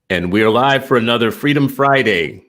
And we are live for another Freedom Friday.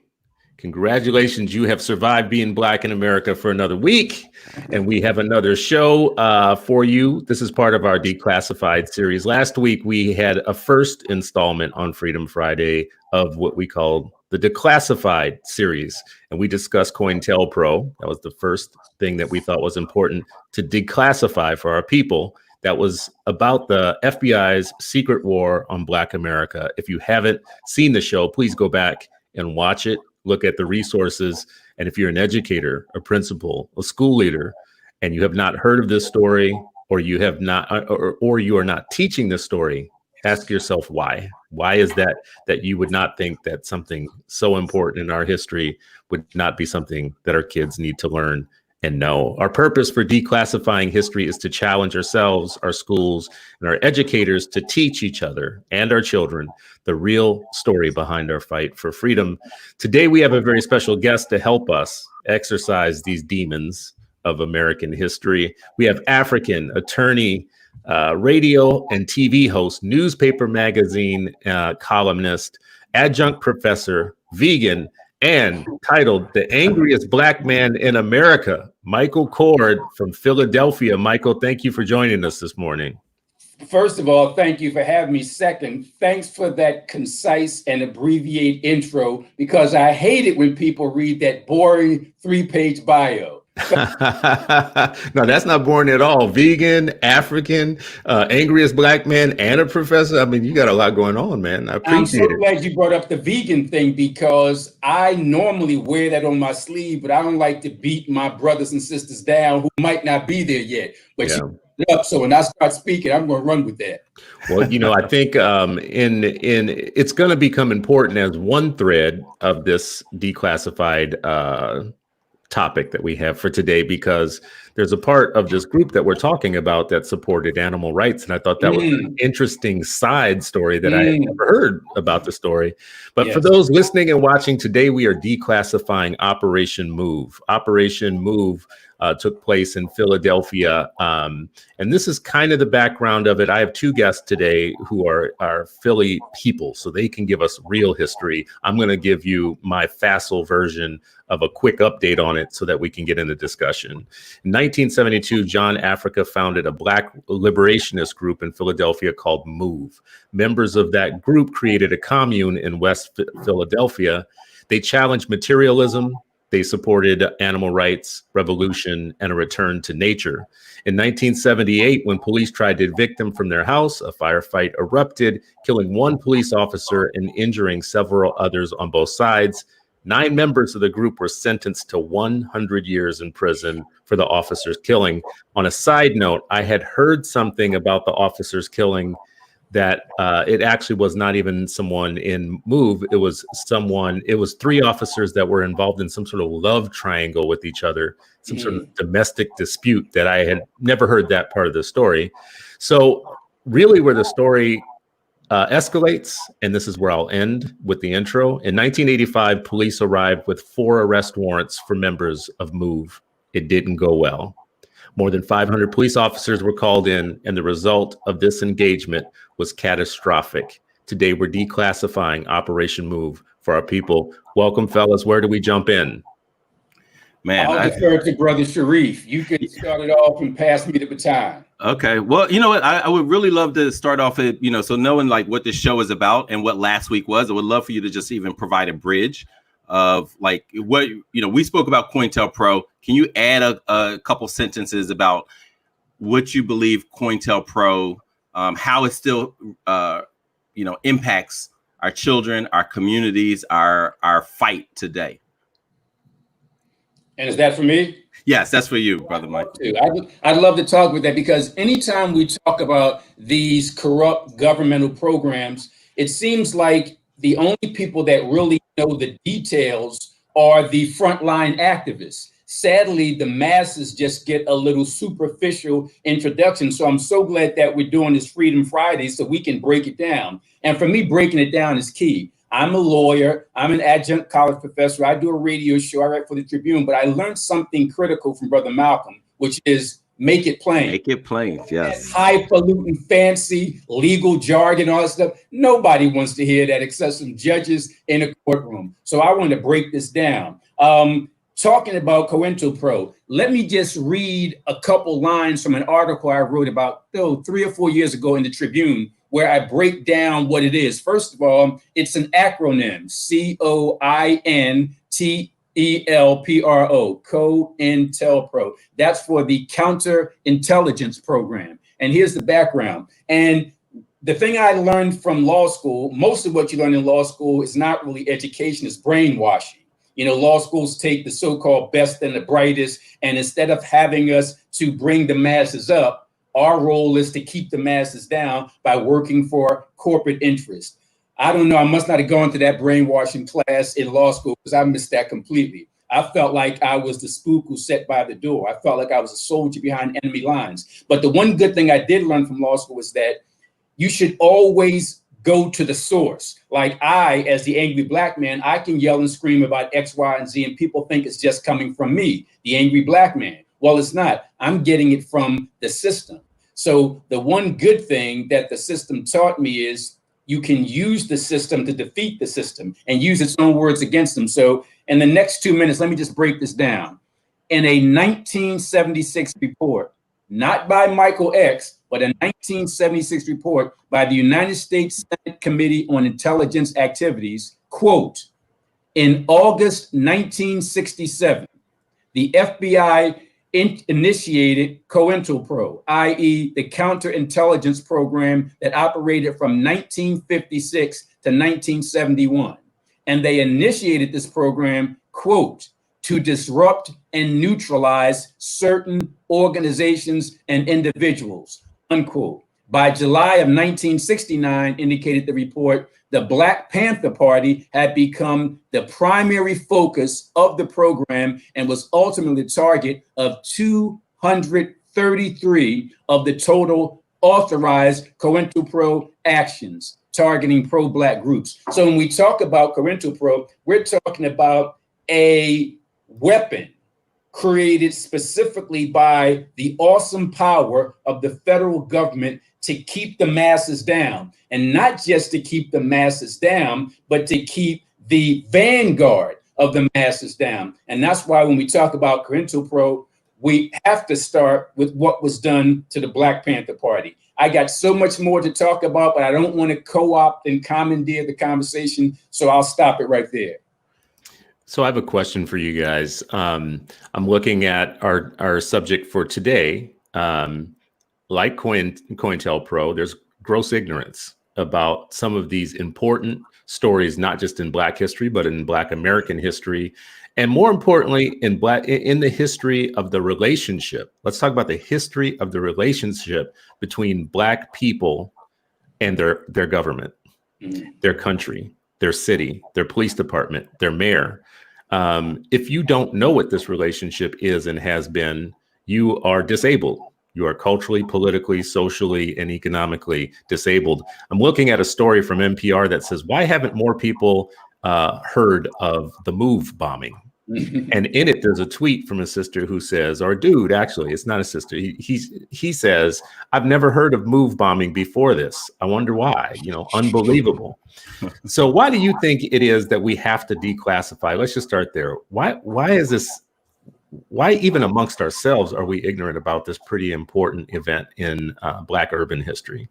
Congratulations, you have survived being Black in America for another week. And we have another show for you. This is part of our Declassified series. Last week, we had a first installment on Freedom Friday of what we called the Declassified series. And we discussed COINTELPRO. That was the first thing that we thought was important to declassify for our people. That was about the FBI's secret war on Black America. If you haven't seen the show, please go back and watch it. Look at the resources. And if you're an educator, a principal, a school leader, and you have not heard of this story, or you have not, or you are not teaching this story, ask yourself why. Why is that you would not think that something so important in our history would not be something that our kids need to learn and know? Our purpose for declassifying history is to challenge ourselves, our schools, and our educators to teach each other and our children the real story behind our fight for freedom. Today, we have a very special guest to help us exercise these demons of American history. We have African attorney, radio and TV host, newspaper magazine columnist, adjunct professor, vegan, and titled The Angriest Black Man in America, Micheal Coard from Philadelphia. Micheal, thank you for joining us this morning. First of all, thank you for having me. Second, thanks for that concise and abbreviated intro, because I hate it when people read that boring 3-page bio. No, that's not boring at all. Vegan, African, angriest Black man, and a professor. I mean, you got a lot going on, man. I appreciate it. I'm so glad you brought up the vegan thing, because I normally wear that on my sleeve, but I don't like to beat my brothers and sisters down who might not be there yet. But yeah. So when I start speaking, I'm going to run with that. Well, you know, I think it's going to become important as one thread of this declassified topic that we have for today, because there's a part of this group that we're talking about that supported animal rights. And I thought that was an interesting side story that I had never heard about the story. But for those listening and watching today, we are declassifying Operation Move. Operation Move took place in Philadelphia. And this is kind of the background of it. I have two guests today who are Philly people, so they can give us real history. I'm going to give you my facile version of a quick update on it so that we can get into discussion. In 1972, John Africa founded a Black liberationist group in Philadelphia called MOVE. Members of that group created a commune in West Philadelphia. They challenged materialism. They supported animal rights, revolution, and a return to nature. In 1978, when police tried to evict them from their house, a firefight erupted, killing one police officer and injuring several others on both sides. 9 members of the group were sentenced to 100 years in prison for the officer's killing. On a side note, I had heard something about the officer's killing that it actually was not even someone in MOVE. It was 3 officers that were involved in some sort of love triangle with each other, some sort of domestic dispute that I had never heard that part of the story. So really where the story escalates, and this is where I'll end with the intro. In 1985, police arrived with 4 arrest warrants for members of MOVE. It didn't go well. More than 500 police officers were called in, and the result of this engagement was catastrophic. Today, we're declassifying Operation Move for our people. Welcome, fellas. Where do we jump in? Man, I'll defer to Brother Sharif. You can start it off and pass me the baton. Okay. Well, you know what? I would really love to start off at, so knowing like what this show is about and what last week was, I would love for you to just even provide a bridge of like what, we spoke about COINTELPRO. Can you add a couple sentences about what you believe COINTELPRO, how it still, impacts our children, our communities, our fight today? And is that for me? Yes, that's for you, Brother Mike. I'd love to talk with that, because anytime we talk about these corrupt governmental programs, it seems like the only people that really know the details are the frontline activists. Sadly, the masses just get a little superficial introduction. So I'm so glad that we're doing this Freedom Friday so we can break it down. And for me, breaking it down is key. I'm a lawyer. I'm an adjunct college professor. I do a radio show. I write for the Tribune. But I learned something critical from Brother Malcolm, which is make it plain. Make it plain, yes. Highfalutin, fancy, legal jargon, all that stuff. Nobody wants to hear that except some judges in a courtroom. So I want to break this down. Talking about COINTELPRO, let me just read a couple lines from an article I wrote about 3 or 4 years ago in the Tribune, where I break down what it is. First of all, it's an acronym, COINTELPRO, COINTELPRO. That's for the Counterintelligence Program. And here's the background. And the thing I learned from law school, most of what you learn in law school is not really education, it's brainwashing. You know, law schools take the so-called best and the brightest, and instead of having us to bring the masses up, our role is to keep the masses down by working for corporate interests. I don't know, I must not have gone to that brainwashing class in law school because I missed that completely. I felt like I was the spook who sat by the door. I felt like I was a soldier behind enemy lines. But the one good thing I did learn from law school is that you should always go to the source. Like I, as the angry black man, I can yell and scream about X, Y, and Z, and people think it's just coming from me, the angry black man. Well, it's not. I'm getting it from the system. So the one good thing that the system taught me is you can use the system to defeat the system and use its own words against them. So in the next 2 minutes, let me just break this down. In a 1976 report, not by Michael X, but a 1976 report by the United States Senate Committee on Intelligence Activities, quote, in August 1967, the FBI initiated COINTELPRO, i.e. the counterintelligence program that operated from 1956 to 1971. And they initiated this program, quote, to disrupt and neutralize certain organizations and individuals, unquote. By July of 1969, indicated the report, the Black Panther Party had become the primary focus of the program and was ultimately the target of 233 of the total authorized COINTELPRO actions targeting pro-Black groups. So when we talk about COINTELPRO, we're talking about a weapon created specifically by the awesome power of the federal government to keep the masses down, and not just to keep the masses down, but to keep the vanguard of the masses down. And that's why when we talk about COINTELPRO, we have to start with what was done to the Black Panther Party. I got so much more to talk about, but I don't want to co-opt and commandeer the conversation, so I'll stop it right there. So I have a question for you guys. I'm looking at our subject for today. Like COINTELPRO, there's gross ignorance about some of these important stories, not just in Black history, but in Black American history, and more importantly, in the history of the relationship. Let's talk about the history of the relationship between Black people and their government, their country, their city, their police department, their mayor. If you don't know what this relationship is and has been, you are disabled. You are culturally, politically, socially, and economically disabled. I'm looking at a story from NPR that says, why haven't more people heard of the MOVE bombing? And in it, there's a tweet from a sister who says, or dude, actually, it's not a sister. He says, I've never heard of MOVE bombing before this. I wonder why, unbelievable. So why do you think it is that we have to declassify? Let's just start there. Why is this? Why even amongst ourselves are we ignorant about this pretty important event in Black urban history?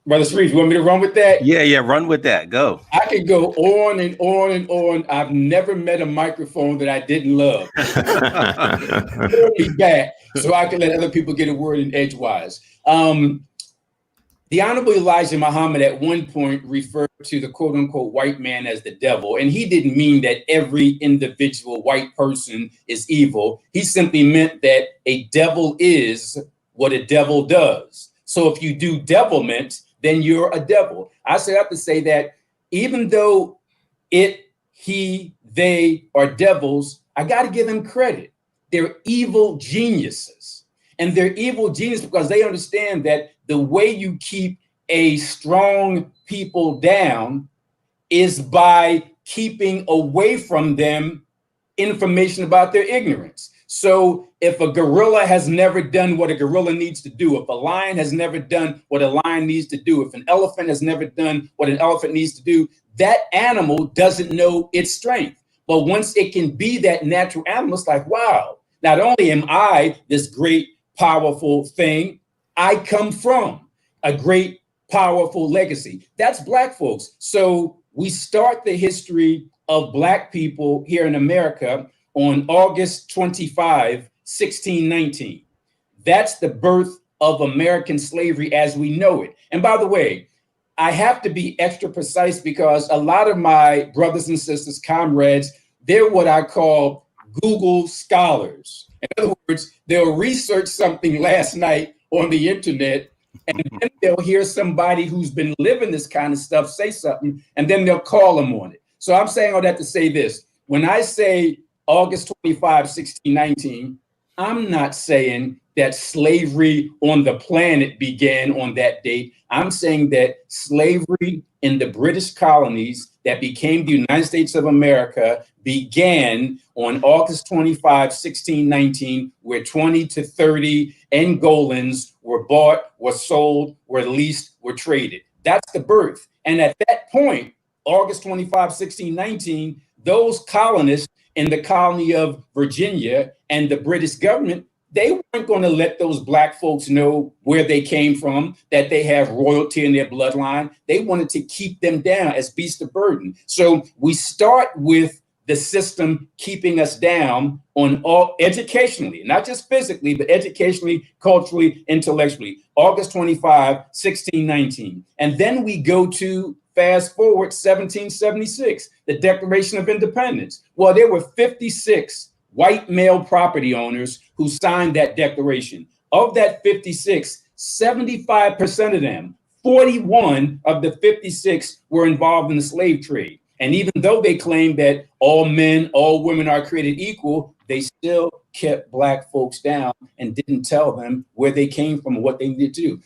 Brother Sharif, you want me to run with that? Yeah, run with that. Go. I could go on and on and on. I've never met a microphone that I didn't love. Pull me back so I can let other people get a word in edgewise. The Honorable Elijah Muhammad at one point referred to the quote unquote white man as the devil. And he didn't mean that every individual white person is evil. He simply meant that a devil is what a devil does. So if you do devilment, then you're a devil. I have to say that even though it, he, they are devils, I got to give them credit. They're evil geniuses. And they're evil geniuses because they understand that the way you keep a strong people down is by keeping away from them information about their ignorance. So if a gorilla has never done what a gorilla needs to do, if a lion has never done what a lion needs to do, if an elephant has never done what an elephant needs to do, that animal doesn't know its strength. But once it can be that natural animal, it's like, wow, not only am I this great, powerful thing, I come from a great, powerful legacy. That's Black folks. So we start the history of Black people here in America on August 25, 1619. That's the birth of American slavery as we know it. And by the way, I have to be extra precise because a lot of my brothers and sisters, comrades, they're what I call Google scholars. In other words, they'll research something last night on the internet, and then they'll hear somebody who's been living this kind of stuff say something, and then they'll call them on it. So I'm saying all that to say this. When I say August 25, 1619, I'm not saying that slavery on the planet began on that date. I'm saying that slavery in the British colonies that became the United States of America began on August 25, 1619, where 20 to 30 Angolans were bought, were sold, were leased, were traded. That's the birth. And at that point, August 25, 1619, those colonists in the colony of Virginia and the British government, they weren't going to let those Black folks know where they came from, that they have royalty in their bloodline. They wanted to keep them down as beasts of burden. So we start with the system keeping us down on all educationally, not just physically, but educationally, culturally, intellectually. August 25, 1619. And then we go to fast forward 1776, the Declaration of Independence. Well, there were 56 white male property owners who signed that declaration. Of that 56, 75% of them, 41 of the 56 were involved in the slave trade. And even though they claimed that all men, all women are created equal, they still kept Black folks down and didn't tell them where they came from and what they needed to do.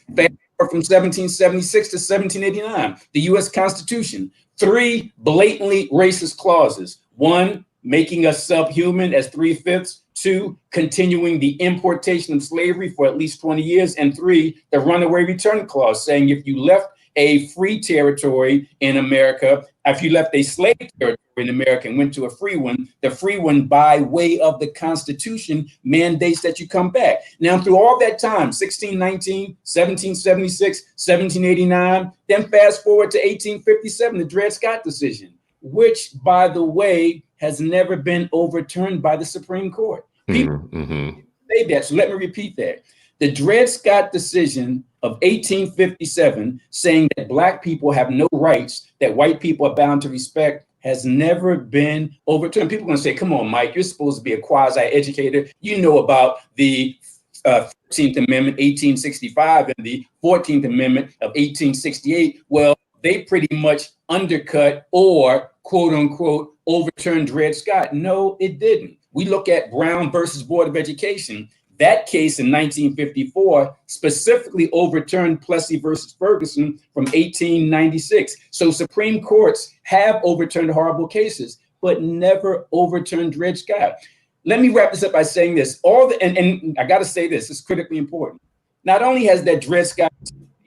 From 1776 to 1789, the US Constitution, 3 blatantly racist clauses. 1, making us subhuman as 3/5. 2, continuing the importation of slavery for at least 20 years. And 3, the runaway return clause, saying if you left a free territory in America, if you left a slave territory in America and went to a free one, the free one by way of the Constitution mandates that you come back. Now, through all that time, 1619, 1776, 1789, then fast forward to 1857, the Dred Scott decision, which, by the way, has never been overturned by the Supreme Court. People say that, so let me repeat that. The Dred Scott decision of 1857, saying that Black people have no rights that white people are bound to respect, has never been overturned. People are going to say, come on, Mike, you're supposed to be a quasi-educator. You know about the 13th Amendment, 1865, and the 14th Amendment of 1868. Well, they pretty much undercut or, quote unquote, overturned Dred Scott. No, it didn't. We look at Brown versus Board of Education. That case in 1954 specifically overturned Plessy versus Ferguson from 1896. So Supreme Courts have overturned horrible cases, but never overturned Dred Scott. Let me wrap this up by saying this. And I got to say this, it's critically important. Not only has that Dred Scott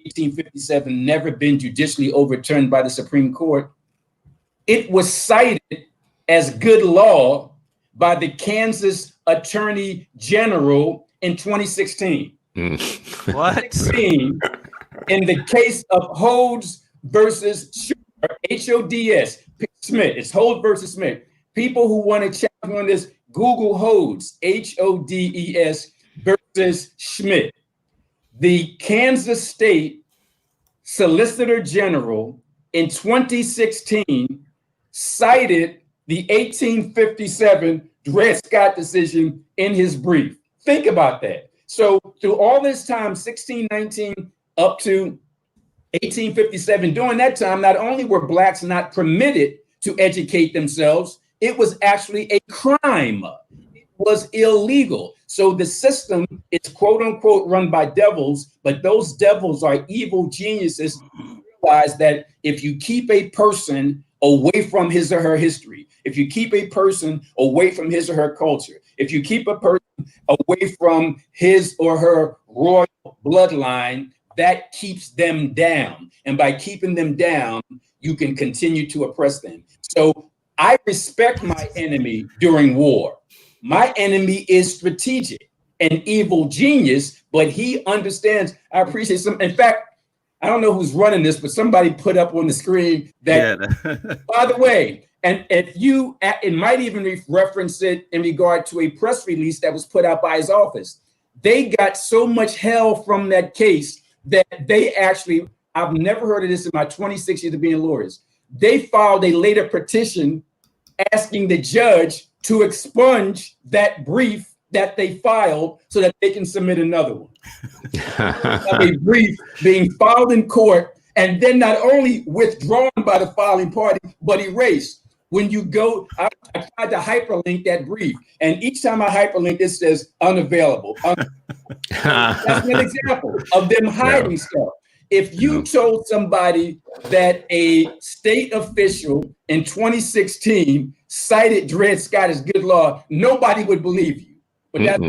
1857 never been judicially overturned by the Supreme Court, it was cited as good law by the Kansas Attorney General in 2016. What? In the case of Hodes versus H-O-D-S, Smith, it's Hodes versus Smith. People who want to challenge on this, Google Hodes, H-O-D-E-S versus Schmidt. The Kansas State Solicitor General in 2016 cited the 1857 Dred Scott decision in his brief. Think about that. So through all this time, 1619 up to 1857, during that time, not only were Blacks not permitted to educate themselves, it was actually a crime. It was illegal. So the system is quote unquote run by devils, but those devils are evil geniuses who realize that if you keep a person away from his or her history, if you keep a person away from his or her culture, If you keep a person away from his or her royal bloodline, that keeps them down. And by keeping them down, you can continue to oppress them. So I respect my enemy during war. My enemy is strategic, an evil genius, but he understands. I appreciate some. In fact, I don't know who's running this, but somebody put up on the screen that, by the way, and if you, it might even reference it in regard to a press release that was put out by his office. They got so much hell from that case that they actually, I've never heard of this in my 26 years of being lawyers. They filed a later petition asking the judge to expunge that brief that they filed so that they can submit another one. A brief being filed in court and then not only withdrawn by the filing party, but erased. When you go, I tried to hyperlink that brief, and each time I hyperlink, it says unavailable. That's an example of them hiding stuff. If you told somebody that a state official in 2016 cited Dred Scott as good law, nobody would believe you. But that's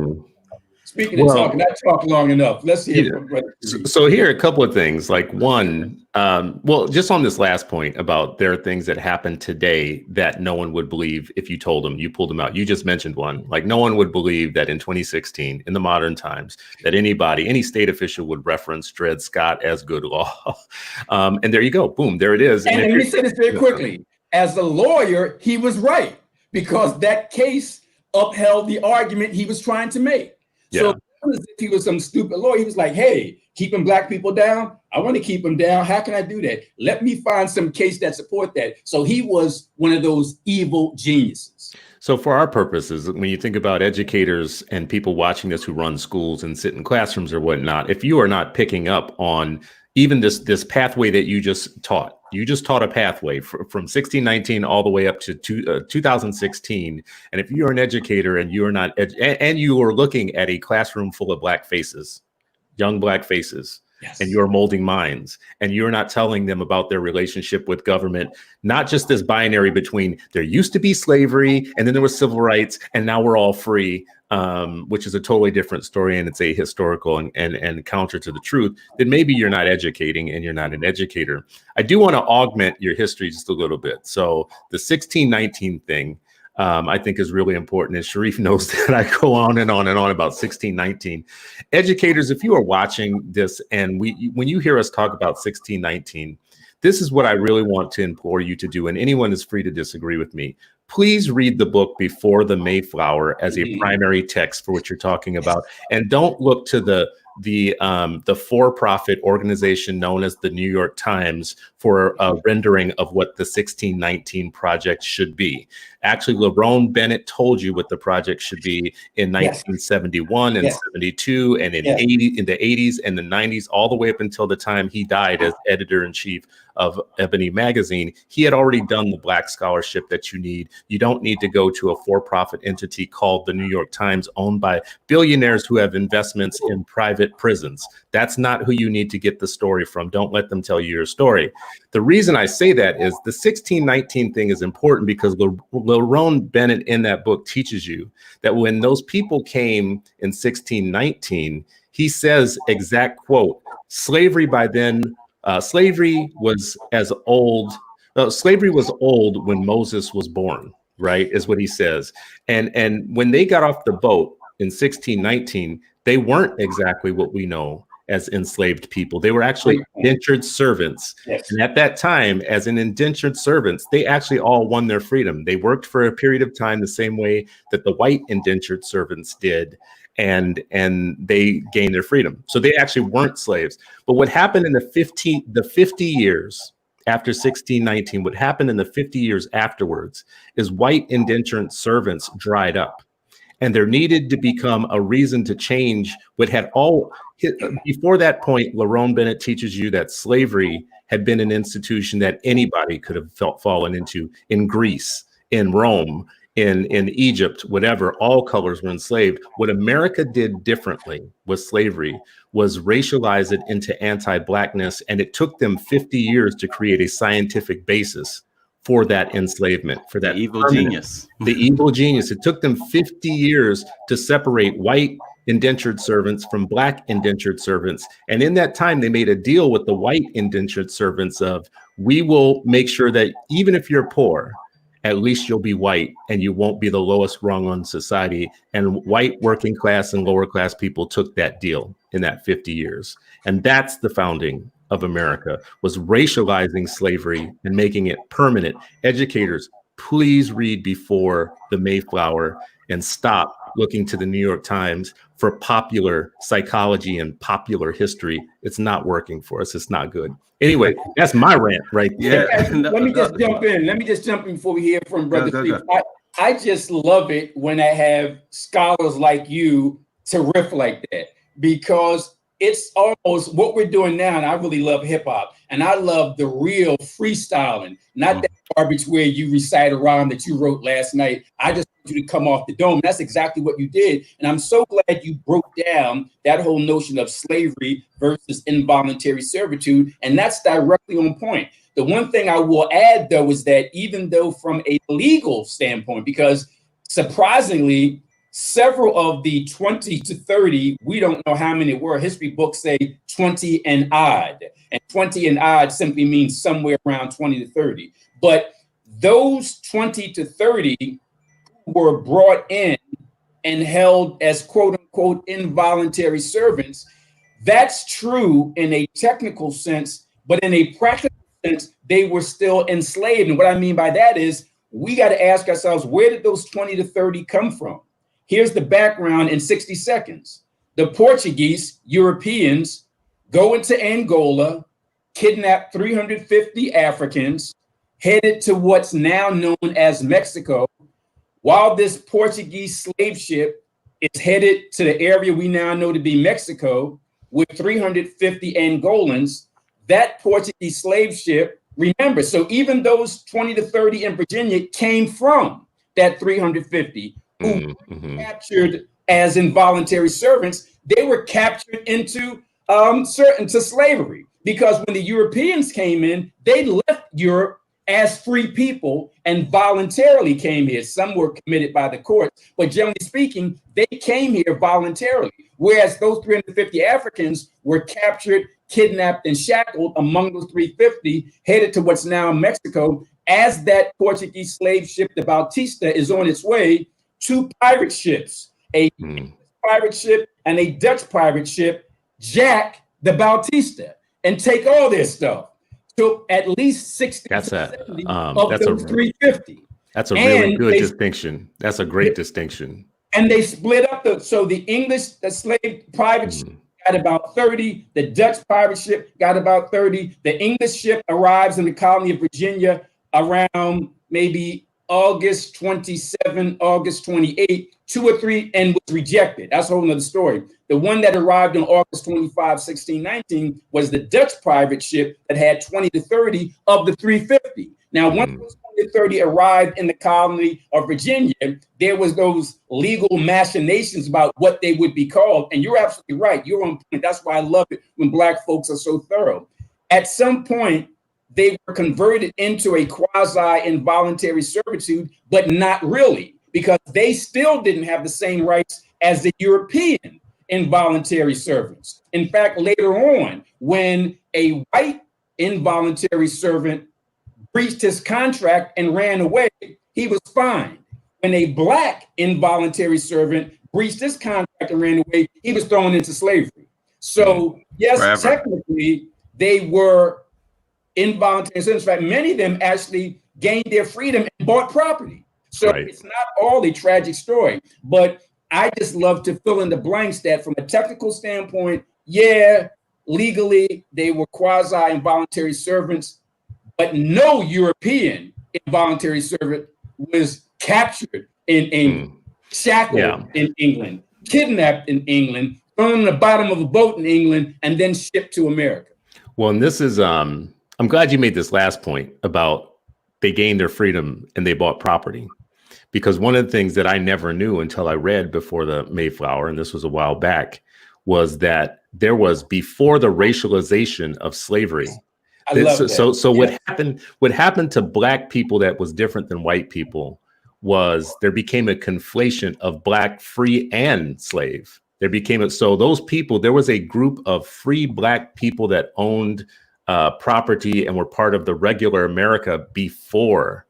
speaking of talking, I talked long enough. Let's hear from Brother. So here are a couple of things. Like one, well, just on this last point about there are things that happen today that no one would believe if you told them, you pulled them out. You just mentioned one. Like no one would believe that in 2016, in the modern times, that anybody, any state official would reference Dred Scott as good law. And there you go. Boom, there it is. And let me say this very quickly. As a lawyer, he was right, because that case upheld the argument he was trying to make. Yeah. So if he was some stupid lawyer, he was like, hey, keeping black people down, I want to keep them down. How can I do that? Let me find some case that support that. So he was one of those evil geniuses. So for our purposes, when you think about educators and people watching this who run schools and sit in classrooms or whatnot, if you are not picking up on even this pathway that you just taught a pathway from 1619 all the way up to 2016. And if you're an educator and you're not, and you are looking at a classroom full of black faces, young black faces, yes, and you're molding minds, and you're not telling them about their relationship with government, not just this binary between there used to be slavery and then there was civil rights and now we're all free, which is a totally different story, and it's a historical and counter to the truth, then maybe you're not educating and you're not an educator. I do want to augment your history just a little bit. So the 1619 thing, I think is really important. And Sharif knows that I go on and on and on about 1619. Educators, if you are watching this and when you hear us talk about 1619, this is what I really want to implore you to do. And anyone is free to disagree with me. Please read the book Before the Mayflower as a primary text for what you're talking about. And don't look to the for-profit organization known as the New York Times for a rendering of what the 1619 project should be. Actually, Lerone Bennett told you what the project should be in 1971 and 72 and in the 80s and the 90s, all the way up until the time he died as editor-in-chief of Ebony magazine. He had already done the Black scholarship that you need. You don't need to go to a for-profit entity called the New York Times, owned by billionaires who have investments in private prisons. That's not who you need to get the story from. Don't let them tell you your story. The reason I say that is the 1619 thing is important because Lerone Bennett in that book teaches you that when those people came in 1619, he says, exact quote, slavery by then, slavery was old when Moses was born, right, is what he says. And when they got off the boat in 1619, they weren't exactly what we know as enslaved people. They were actually indentured servants. Yes. And at that time, as an indentured servants, they actually all won their freedom. They worked for a period of time the same way that the white indentured servants did, and they gained their freedom. So they actually weren't slaves. But what happened in the 50 years after 1619, what happened in the 50 years afterwards is white indentured servants dried up. And there needed to become a reason to change what had all, before that point, Lerone Bennett teaches you that slavery had been an institution that anybody could have fallen into in Greece, in Rome, in Egypt, whatever, all colors were enslaved. What America did differently with slavery was racialize it into anti-Blackness, and it took them 50 years to create a scientific basis for that enslavement, for that evil genius. The evil genius. It took them 50 years to separate white indentured servants from black indentured servants. And in that time, they made a deal with the white indentured servants of, we will make sure that even if you're poor, at least you'll be white and you won't be the lowest rung on society. And white working class and lower class people took that deal in that 50 years. And that's the founding of America, was racializing slavery and making it permanent. Educators, please read before the Mayflower and stop looking to the New York Times for popular psychology and popular history. It's not working for us. It's not good. Anyway, that's my rant right there. Yeah. Let me just jump in. Let me just jump in before we hear from Brother Steve. I just love it when I have scholars like you to riff like that, because it's almost what we're doing now. And I really love hip hop, and I love the real freestyling, not that garbage where you recite a rhyme that you wrote last night. I just want you to come off the dome. That's exactly what you did. And I'm so glad you broke down that whole notion of slavery versus involuntary servitude. And that's directly on point. The one thing I will add, though, is that even though from a legal standpoint, because surprisingly, several of the 20 to 30, we don't know how many were. History books say 20 and odd. And 20 and odd simply means somewhere around 20 to 30. But those 20 to 30 were brought in and held as quote unquote involuntary servants. That's true in a technical sense, but in a practical sense, they were still enslaved. And what I mean by that is we got to ask ourselves, where did those 20 to 30 come from? Here's the background in 60 seconds. The Portuguese, Europeans, go into Angola, kidnap 350 Africans, headed to what's now known as Mexico. While this Portuguese slave ship is headed to the area we now know to be Mexico with 350 Angolans, that Portuguese slave ship, remember, so even those 20 to 30 in Virginia came from that 350 who were captured as involuntary servants. They were captured into slavery, because when the Europeans came in, they left Europe as free people and voluntarily came here. Some were committed by the courts, but generally speaking, they came here voluntarily. Whereas those 350 Africans were captured, kidnapped, and shackled among those 350, headed to what's now Mexico, as that Portuguese slave ship, the Bautista, is on its way. Two pirate ships, a pirate ship and a Dutch pirate ship, jack the Bautista and take all their stuff. So at least 60 of those 350. That's a really good distinction. That's a great distinction. And they split up the slave pirate ship got about 30. The Dutch pirate ship got about 30. The English ship arrives in the colony of Virginia around maybe August 27, August 28, 2 or 3, and was rejected. That's a whole nother story. The one that arrived on August 25, 1619 was the Dutch private ship that had 20 to 30 of the 350. Now, once those 20 to 30 arrived in the colony of Virginia, there was those legal machinations about what they would be called. And you're absolutely right. You're on point. That's why I love it when Black folks are so thorough. At some point, they were converted into a quasi-involuntary servitude, but not really, because they still didn't have the same rights as the European involuntary servants. In fact, later on, when a white involuntary servant breached his contract and ran away, he was fined. When a Black involuntary servant breached his contract and ran away, he was thrown into slavery. So yes, technically, they were involuntary servants. In fact, many of them actually gained their freedom and bought property. So it's not all a tragic story, but I just love to fill in the blanks that from a technical standpoint, yeah, legally they were quasi-involuntary servants, but no European involuntary servant was captured in England, shackled in England, kidnapped in England, thrown on the bottom of a boat in England, and then shipped to America. Well, and this is, I'm glad you made this last point about they gained their freedom and they bought property. Because one of the things that I never knew until I read before the Mayflower, and this was a while back, was that there was, before the racialization of slavery, I love that. So what happened to black people that was different than white people was there became a conflation of black free and slave. So those people, there was a group of free black people that owned property and were part of the regular America before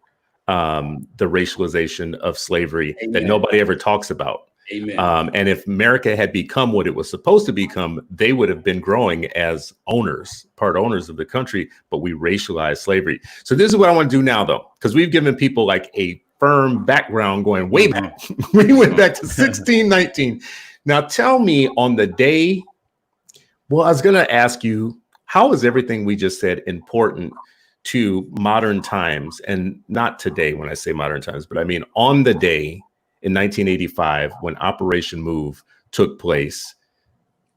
the racialization of slavery. Amen. That nobody ever talks about. Amen. And if America had become what it was supposed to become, they would have been growing as part owners of the country, but we racialized slavery. So this is what I want to do now, though, because we've given people like a firm background going way back. We went back to 1619. Now tell me on the day, well, I was going to ask you, how is everything we just said important to modern times? And not today when I say modern times, but I mean on the day in 1985, when Operation Move took place,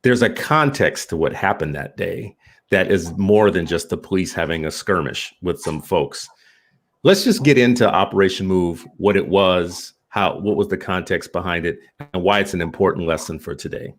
there's a context to what happened that day that is more than just the police having a skirmish with some folks. Let's just get into Operation Move, what it was, what was the context behind it, and why it's an important lesson for today.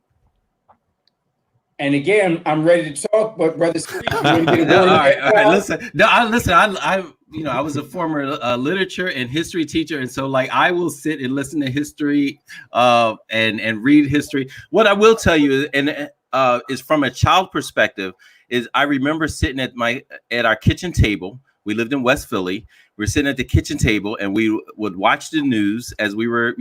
And again, I'm ready to talk, but Brother Steve, you want to get a word? All right, listen. No, I was a former literature and history teacher, and so like I will sit and listen to history, and read history. What I will tell you, is from a child perspective, is I remember sitting at our kitchen table. We lived in West Philly. We were sitting at the kitchen table, and we would watch the news as we were,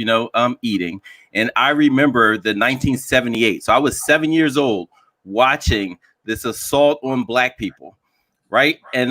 eating. And I remember the 1978. So I was 7 years old, watching this assault on black people, right? And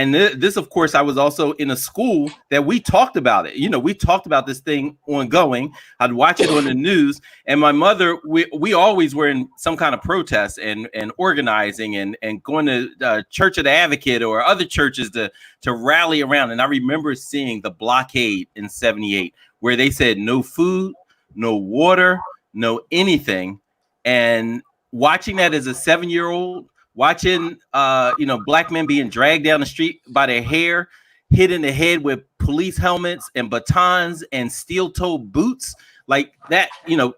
this, of course, I was also in a school that we talked about it. We talked about this thing ongoing. I'd watch it on the news, and my mother, we always were in some kind of protest and organizing and going to Church of the Advocate or other churches to rally around. And I remember seeing the blockade in 78, where they said no food, no water, no anything, and watching that as a 7-year-old, watching black men being dragged down the street by their hair, hit in the head with police helmets and batons and steel-toed boots like that.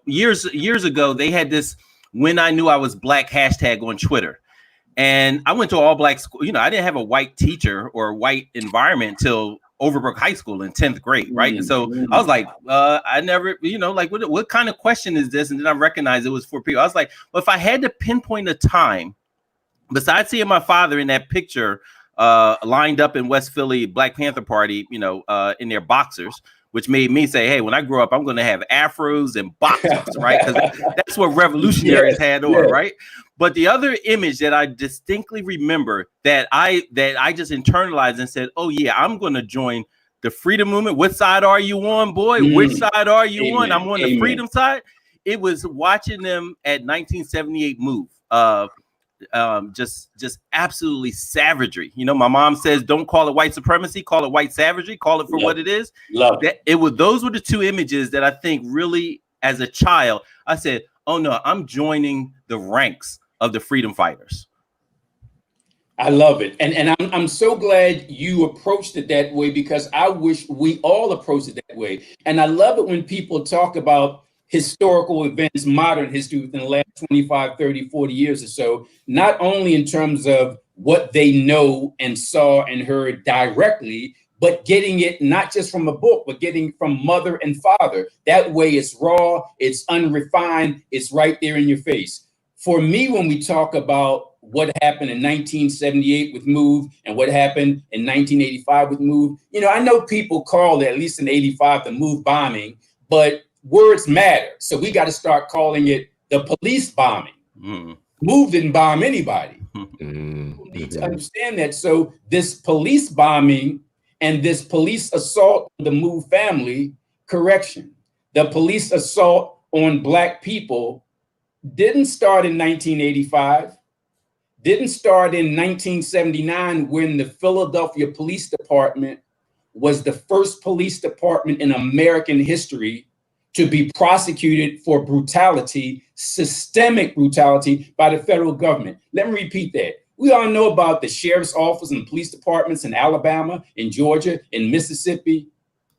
Years ago, they had this "When I Knew I Was Black" hashtag on Twitter. And I went to all black school. I didn't have a white teacher or a white environment till Overbrook High School in 10th grade, right? And so I was like, I never, what kind of question is this? And then I recognized it was for people. I was like, well, if I had to pinpoint a time, besides seeing my father in that picture, lined up in West Philly Black Panther Party, in their boxers, which made me say, hey, when I grow up, I'm going to have afros and boxers, right? Because that's what revolutionaries had on, right? But the other image that I distinctly remember that I just internalized and said, oh yeah, I'm going to join the freedom movement. What side are you on, boy? Which side are you on? I'm on the freedom side. It was watching them at 1978 move. Just absolutely savagery. My mom says, don't call it white supremacy, call it white savagery, call it for what it is. Those were the two images that I think really, as a child, I said, oh no, I'm joining the ranks of the freedom fighters. I love it. And I'm so glad you approached it that way, because I wish we all approached it that way. And I love it when people talk about historical events, modern history within the last 25, 30, 40 years or so, not only in terms of what they know and saw and heard directly, but getting it not just from a book, but getting from mother and father. That way it's raw, it's unrefined, it's right there in your face. For me, when we talk about what happened in 1978 with Move and what happened in 1985 with Move, I know people call it, at least in 85, the Move bombing, but words matter. So we got to start calling it the police bombing. Move didn't bomb anybody. You need to understand that. So this police bombing and this police assault on the Move family, correction, the police assault on black people didn't start in 1985, didn't start in 1979, when the Philadelphia Police Department was the first police department in American history to be prosecuted for brutality, systemic brutality by the federal government. Let me repeat that. We all know about the sheriff's office and police departments in Alabama, in Georgia, in Mississippi.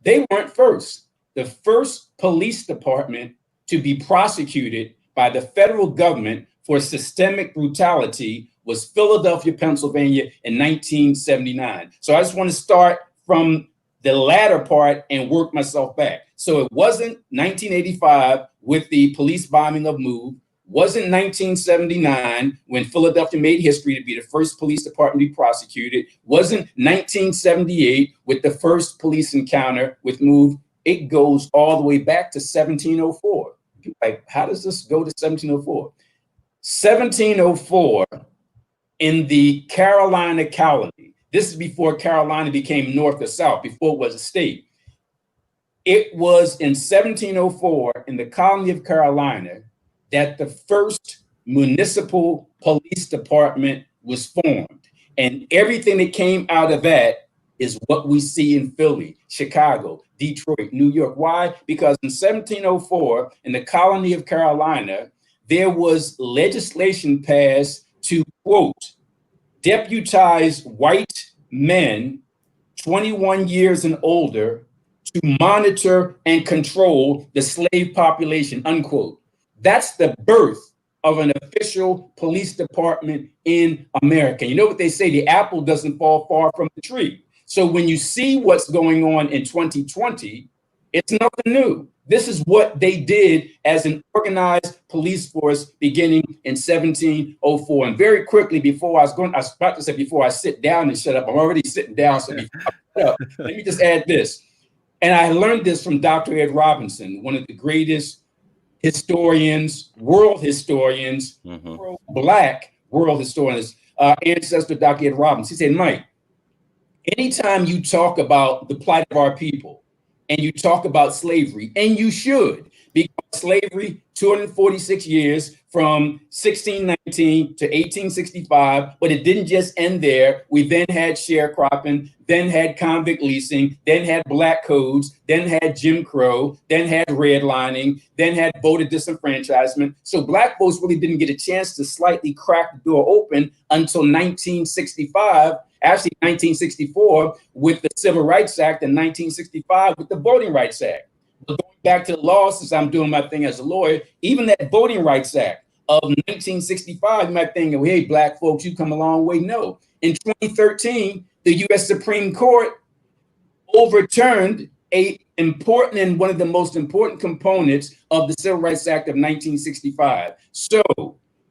They weren't first. The first police department to be prosecuted by the federal government for systemic brutality was Philadelphia, Pennsylvania in 1979. So I just want to start from the latter part and work myself back. So it wasn't 1985 with the police bombing of Move, wasn't 1979 when Philadelphia made history to be the first police department to be prosecuted, wasn't 1978 with the first police encounter with Move. It goes all the way back to 1704. Like, how does this go to 1704? 1704 in the Carolina colony. This is before Carolina became North or South, before it was a state. It was in 1704 in the colony of Carolina that the first municipal police department was formed. And everything that came out of that is what we see in Philly, Chicago, Detroit, New York. Why? Because in 1704, in the colony of Carolina, there was legislation passed to, quote, deputize white men 21 years and older to monitor and control the slave population, unquote. That's the birth of an official police department in America. You know what they say, the apple doesn't fall far from the tree. So when you see what's going on in 2020, it's nothing new. This is what they did as an organized police force beginning in 1704. And very quickly, before I was about to say, before I sit down and shut up, I'm already sitting down. So before I shut up, let me just add this. And I learned this from Dr. Ed Robinson, one of the greatest historians, world historians, Black world historians, ancestor Dr. Ed Robinson. He said, Mike, anytime you talk about the plight of our people and you talk about slavery, and you should, because slavery, 246 years from 1619 to 1865, but it didn't just end there. We then had sharecropping, then had convict leasing, then had black codes, then had Jim Crow, then had redlining, then had voter disenfranchisement. So black folks really didn't get a chance to slightly crack the door open until 1965, actually 1964 with the Civil Rights Act, and 1965 with the Voting Rights Act. But going back to the law, since I'm doing my thing as a lawyer, even that Voting Rights Act of 1965, you might think, oh, hey, black folks, you come a long way. No. In 2013, the U.S. Supreme Court overturned a important and one of the most important components of the Civil Rights Act of 1965. So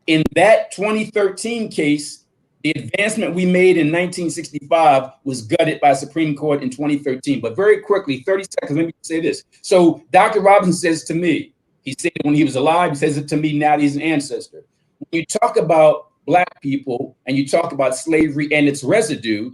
in that 2013 case, the advancement we made in 1965 was gutted by Supreme Court in 2013. But very quickly, 30 seconds, let me say this. So Dr. Robinson says to me, he said it when he was alive, he says it to me now that he's an ancestor. When you talk about black people and you talk about slavery and its residue,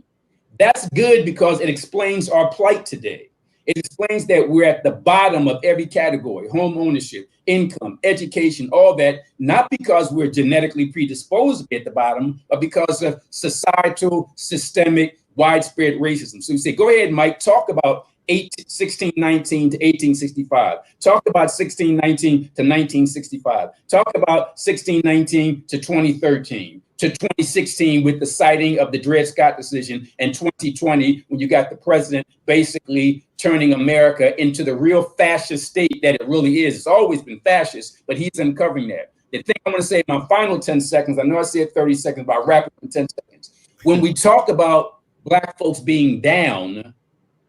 that's good because it explains our plight today. It explains that we're at the bottom of every category: home ownership, income, education, all that, not because we're genetically predisposed to be at the bottom, but because of societal, systemic, widespread racism. So you say, go ahead, Mike, talk about 1619 to 1865. Talk about 1619 to 1965. Talk about 1619 to 2013. To 2016 with the citing of the Dred Scott decision, and 2020 when you got the president basically turning America into the real fascist state that it really is. It's always been fascist, but he's uncovering that. The thing I'm going to say in my final 10 seconds, I know I said 30 seconds, but I'll wrap up in 10 seconds. When we talk about black folks being down,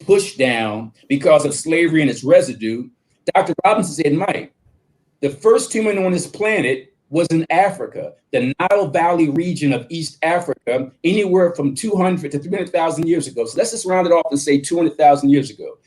pushed down because of slavery and its residue, Dr. Robinson said, Mike, the first human on this planet was in Africa, the Nile Valley region of East Africa, anywhere from 200 to 300,000 years ago. So let's just round it off and say 200,000 years ago.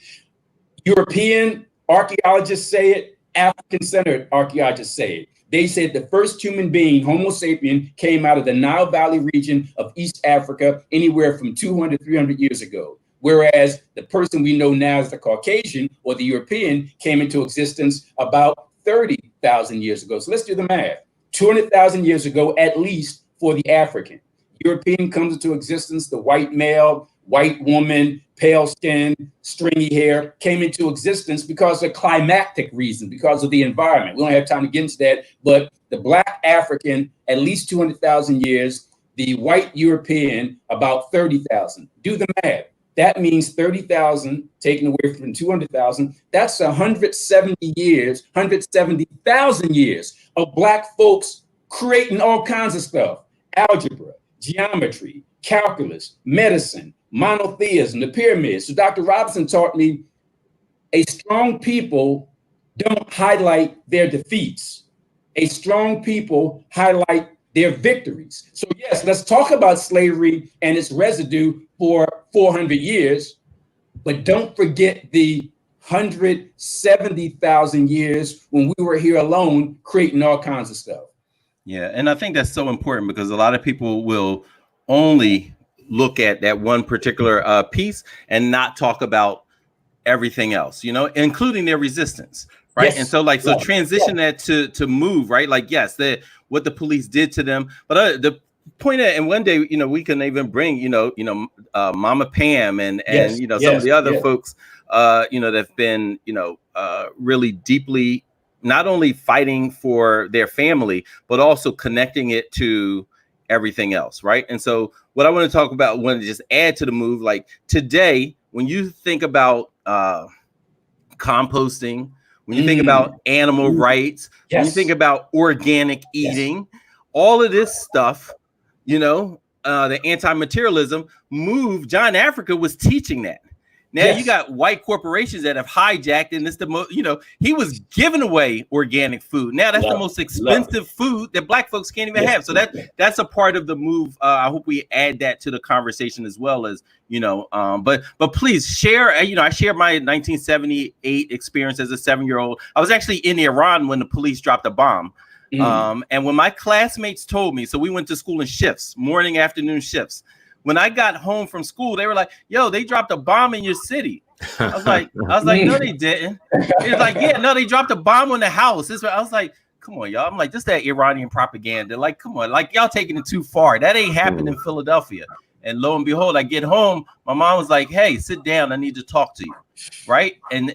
European archaeologists say it, African-centered archaeologists say it. They said the first human being, Homo sapien, came out of the Nile Valley region of East Africa anywhere from 200 to 300 years ago. Whereas the person we know now as the Caucasian or the European came into existence about 30,000 years ago. So let's do the math. 200,000 years ago, at least for the African. European comes into existence, the white male, white woman, pale skin, stringy hair, came into existence because of climactic reason, because of the environment. We don't have time to get into that, but the black African, at least 200,000 years, the white European, about 30,000. Do the math. That means 30,000 taken away from 200,000. That's 170 years, 170,000 years of black folks creating all kinds of stuff. algebra, geometry, calculus, medicine, monotheism, the pyramids. So Dr. Robinson taught me a strong people don't highlight their defeats. A strong people highlight their victories. So yes, let's talk about slavery and its residue for 400 years, but don't forget the 170,000 years when we were here alone creating all kinds of stuff. Yeah, and I think that's so important because a lot of people will only look at that one particular piece and not talk about everything else, you know, including their resistance, right? Yes. And so like, so transition that to move, right? Like, yes, what the police did to them, but the point at, and one day, you know, we can even bring, Mama Pam and you know, some of the other folks, you know, that've been, you know, really deeply not only fighting for their family, but also connecting it to everything else, right? And so what I want to talk about, want to just add to the move, like today, when you think about composting, when you think about animal rights, when you think about organic eating, all of this stuff, you know, the anti-materialism move, John Africa was teaching that. Now you got white corporations that have hijacked, and it's the most, you know, he was giving away organic food. Now that's the most expensive food that Black folks can't even have. So that's a part of the move. I hope we add that to the conversation as well as, you know, but please share, you know, I shared my 1978 experience as a 7-year-old. I was actually in Iran when the police dropped a bomb. And when my classmates told me, so we went to school in shifts, morning, afternoon shifts. When I got home from school, they were like, yo, they dropped a bomb in your city. I was like, no, they didn't. It was like, yeah, no, they dropped a bomb on the house. I was like, come on, y'all. I'm like, this is that Iranian propaganda. Like, come on, like y'all taking it too far. That ain't happening in Philadelphia. And lo and behold, I get home. My mom was like, hey, sit down. I need to talk to you. Right. And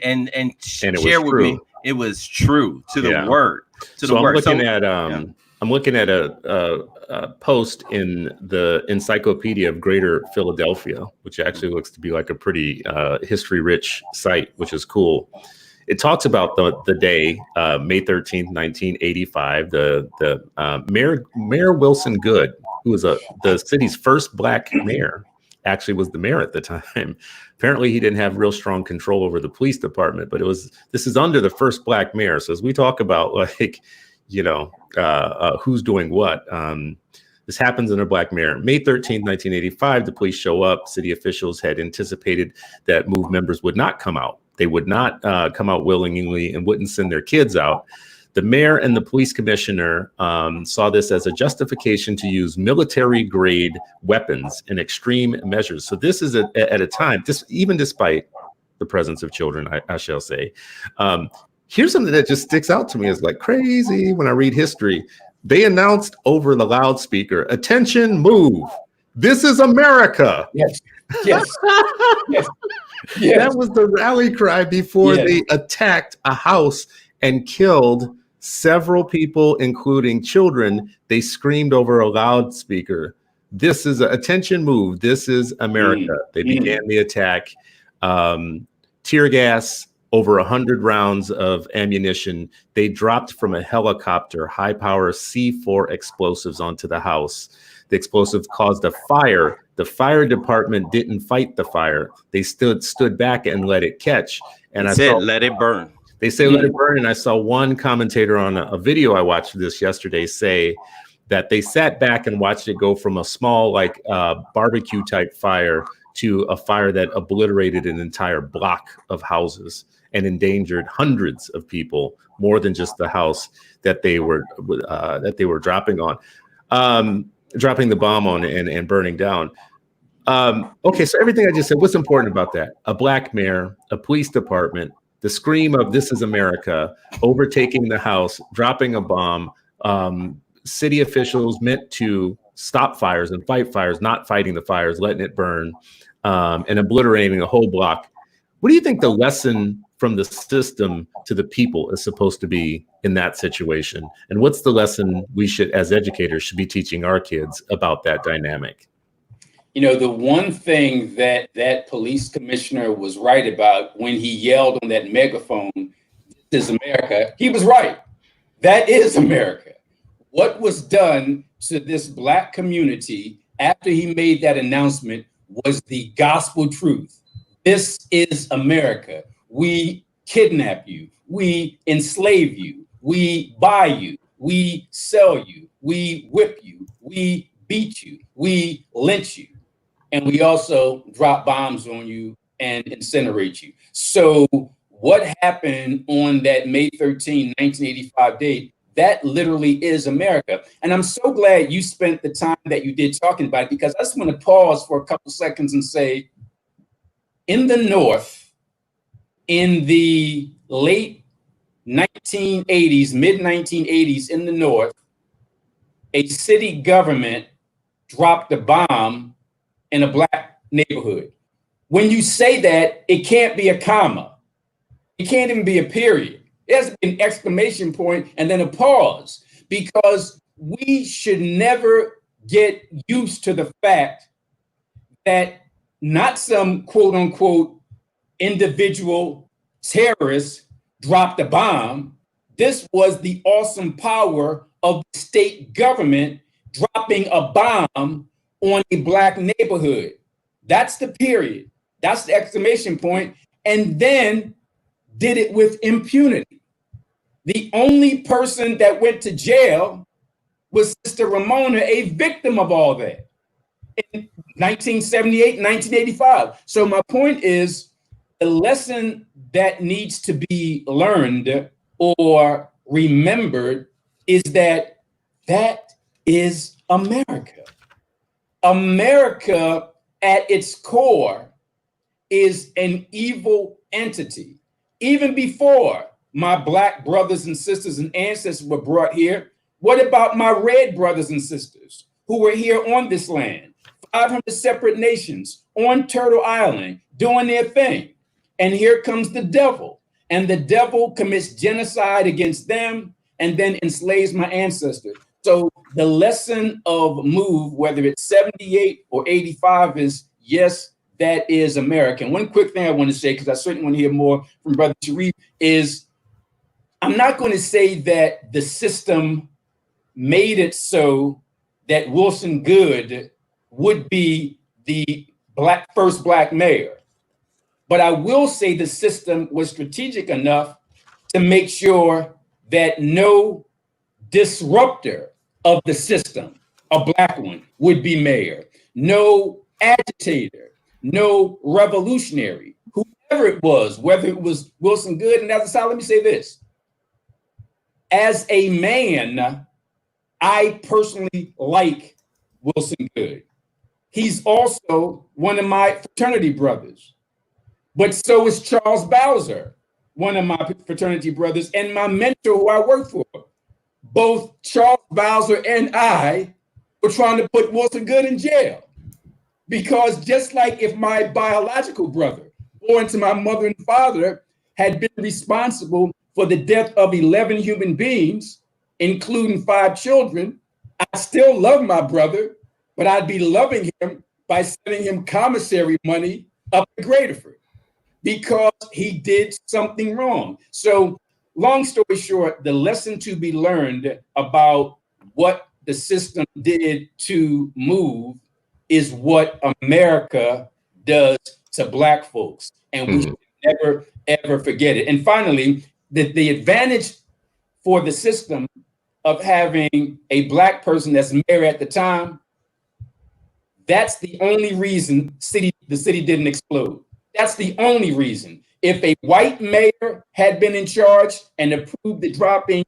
share with me. It was true to the word. To the word. I'm looking at a post in the Encyclopedia of Greater Philadelphia, which actually looks to be like a pretty history-rich site, which is cool. It talks about the day, May 13th, 1985. The Mayor Wilson Goode, who was the city's first Black mayor, actually was the mayor at the time. Apparently, he didn't have real strong control over the police department, but this is under the first Black mayor. So as we talk about, like, you know, who's doing what. This happens under Black mayor. May 13th, 1985, the police show up. City officials had anticipated that MOVE members would not come out. They would not come out willingly and wouldn't send their kids out. The mayor and the police commissioner saw this as a justification to use military-grade weapons and extreme measures. So this is at a time, even despite the presence of children, I shall say. Here's something that just sticks out to me as like crazy when I read history. They announced over the loudspeaker, attention, move. This is America. Yes. That was the rally cry before they attacked a house and killed several people, including children. They screamed over a loudspeaker, this is attention, move. This is America. They began the attack. Tear gas, over 100 rounds of ammunition. They dropped from a helicopter high-power C4 explosives onto the house. The explosives caused a fire. The fire department didn't fight the fire. They stood back and let it catch. And I said, let it burn. They say let it burn. And I saw one commentator on a video I watched this yesterday say that they sat back and watched it go from a small, like barbecue type fire to a fire that obliterated an entire block of houses and endangered hundreds of people, more than just the house that they were dropping the bomb on and burning down. Okay, so everything I just said, what's important about that? A Black mayor, a police department, the scream of "This is America," overtaking the house, dropping a bomb, city officials meant to stop fires and fight fires, not fighting the fires, letting it burn, and obliterating a whole block. What do you think the lesson from the system to the people is supposed to be in that situation? And what's the lesson we should, as educators, should be teaching our kids about that dynamic? You know, the one thing that police commissioner was right about when he yelled on that megaphone, "This is America," he was right. That is America. What was done to this Black community after he made that announcement was the gospel truth. This is America. We kidnap you. We enslave you. We buy you. We sell you. We whip you. We beat you. We lynch you. And we also drop bombs on you and incinerate you. So what happened on that May 13, 1985 date, that literally is America. And I'm so glad you spent the time that you did talking about it, because I just want to pause for a couple seconds and say, in the North, in the late 1980s, mid 1980s in the North, a city government dropped a bomb in a Black neighborhood. When you say that, it can't be a comma. It can't even be a period. It has to be an exclamation point and then a pause, because we should never get used to the fact that not some quote unquote individual terrorist dropped a bomb. This was the awesome power of the state government dropping a bomb on a Black neighborhood. That's the period. That's the exclamation point. And then did it with impunity. The only person that went to jail was Sister Ramona, a victim of all that in 1978, 1985. So my point is, the lesson that needs to be learned or remembered is that that is America. America at its core is an evil entity. Even before my Black brothers and sisters and ancestors were brought here, what about my red brothers and sisters who were here on this land? 500 separate nations on Turtle Island doing their thing. And here comes the devil. And the devil commits genocide against them and then enslaves my ancestors. So the lesson of MOVE, whether it's 78 or 85, is yes, that is American. One quick thing I want to say, because I certainly want to hear more from Brother Sharif, is I'm not going to say that the system made it so that Wilson Goode would be the first Black mayor. But I will say the system was strategic enough to make sure that no disruptor of the system, a Black one, would be mayor. No agitator, no revolutionary, whoever it was, whether it was Wilson Goode. And as a side, let me say this. As a man, I personally like Wilson Goode. He's also one of my fraternity brothers. But so is Charles Bowser, one of my fraternity brothers and my mentor who I work for. Both Charles Bowser and I were trying to put Wilson Goode in jail. Because just like if my biological brother, born to my mother and father, had been responsible for the death of 11 human beings, including 5 children, I still love my brother, but I'd be loving him by sending him commissary money up to Graterford because he did something wrong. So long story short, the lesson to be learned about what the system did to MOVE is what America does to Black folks. And we should never, ever forget it. And finally, the advantage for the system of having a Black person that's mayor at the time, that's the only reason the city didn't explode. That's the only reason. If a white mayor had been in charge and approved the dropping,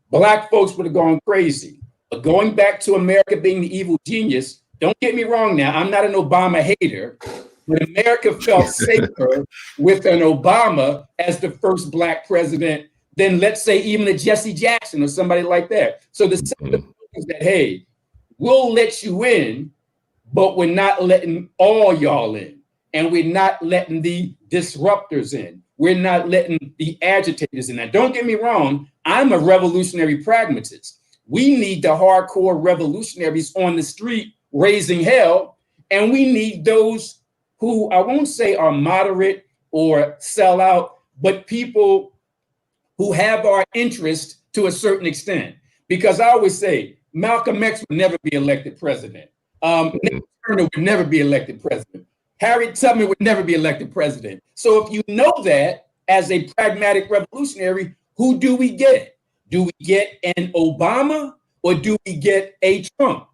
Black folks would have gone crazy. But going back to America being the evil genius, don't get me wrong now, I'm not an Obama hater, but America felt safer with an Obama as the first Black president than, let's say, even a Jesse Jackson or somebody like that. So the system is that, hey, we'll let you in, but we're not letting all y'all in. And we're not letting the disruptors in. We're not letting the agitators in. Now, don't get me wrong, I'm a revolutionary pragmatist. We need the hardcore revolutionaries on the street raising hell, and we need those who I won't say are moderate or sell out, but people who have our interest to a certain extent. Because I always say, Malcolm X would never be elected president. Nat Turner would never be elected president. Harriet Tubman would never be elected president. So if you know that as a pragmatic revolutionary, who do we get? Do we get an Obama or do we get a Trump?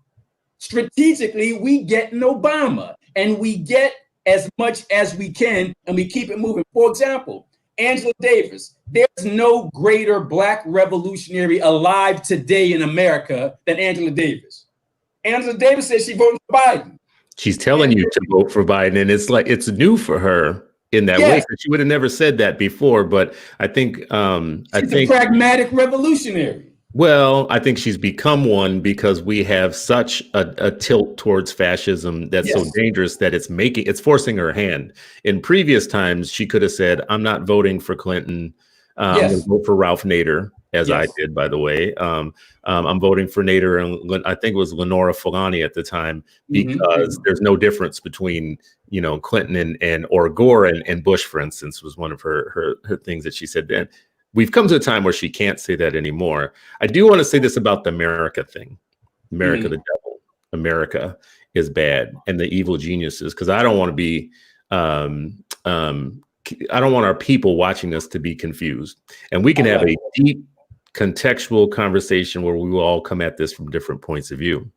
Strategically, we get an Obama, and we get as much as we can, and we keep it moving. For example, Angela Davis. There's no greater Black revolutionary alive today in America than Angela Davis. Angela Davis said she voted for Biden. She's telling you to vote for Biden, and it's like it's new for her in that way. She would have never said that before, but I think she's a pragmatic revolutionary. Well, I think she's become one because we have such a tilt towards fascism that's so dangerous that it's forcing her hand. In previous times, she could have said, "I'm not voting for Clinton. I'm going to vote for Ralph Nader," as I did, by the way. I'm voting for Nader, and I think it was Lenora Fulani at the time, because there's no difference between Clinton or Gore and Bush, for instance, was one of her things that she said then. We've come to a time where she can't say that anymore. I do want to say this about the America thing. America, the devil. America is bad, and the evil geniuses. Because I don't want to be, I don't want our people watching us to be confused. And we can have a deep, contextual conversation where we will all come at this from different points of view.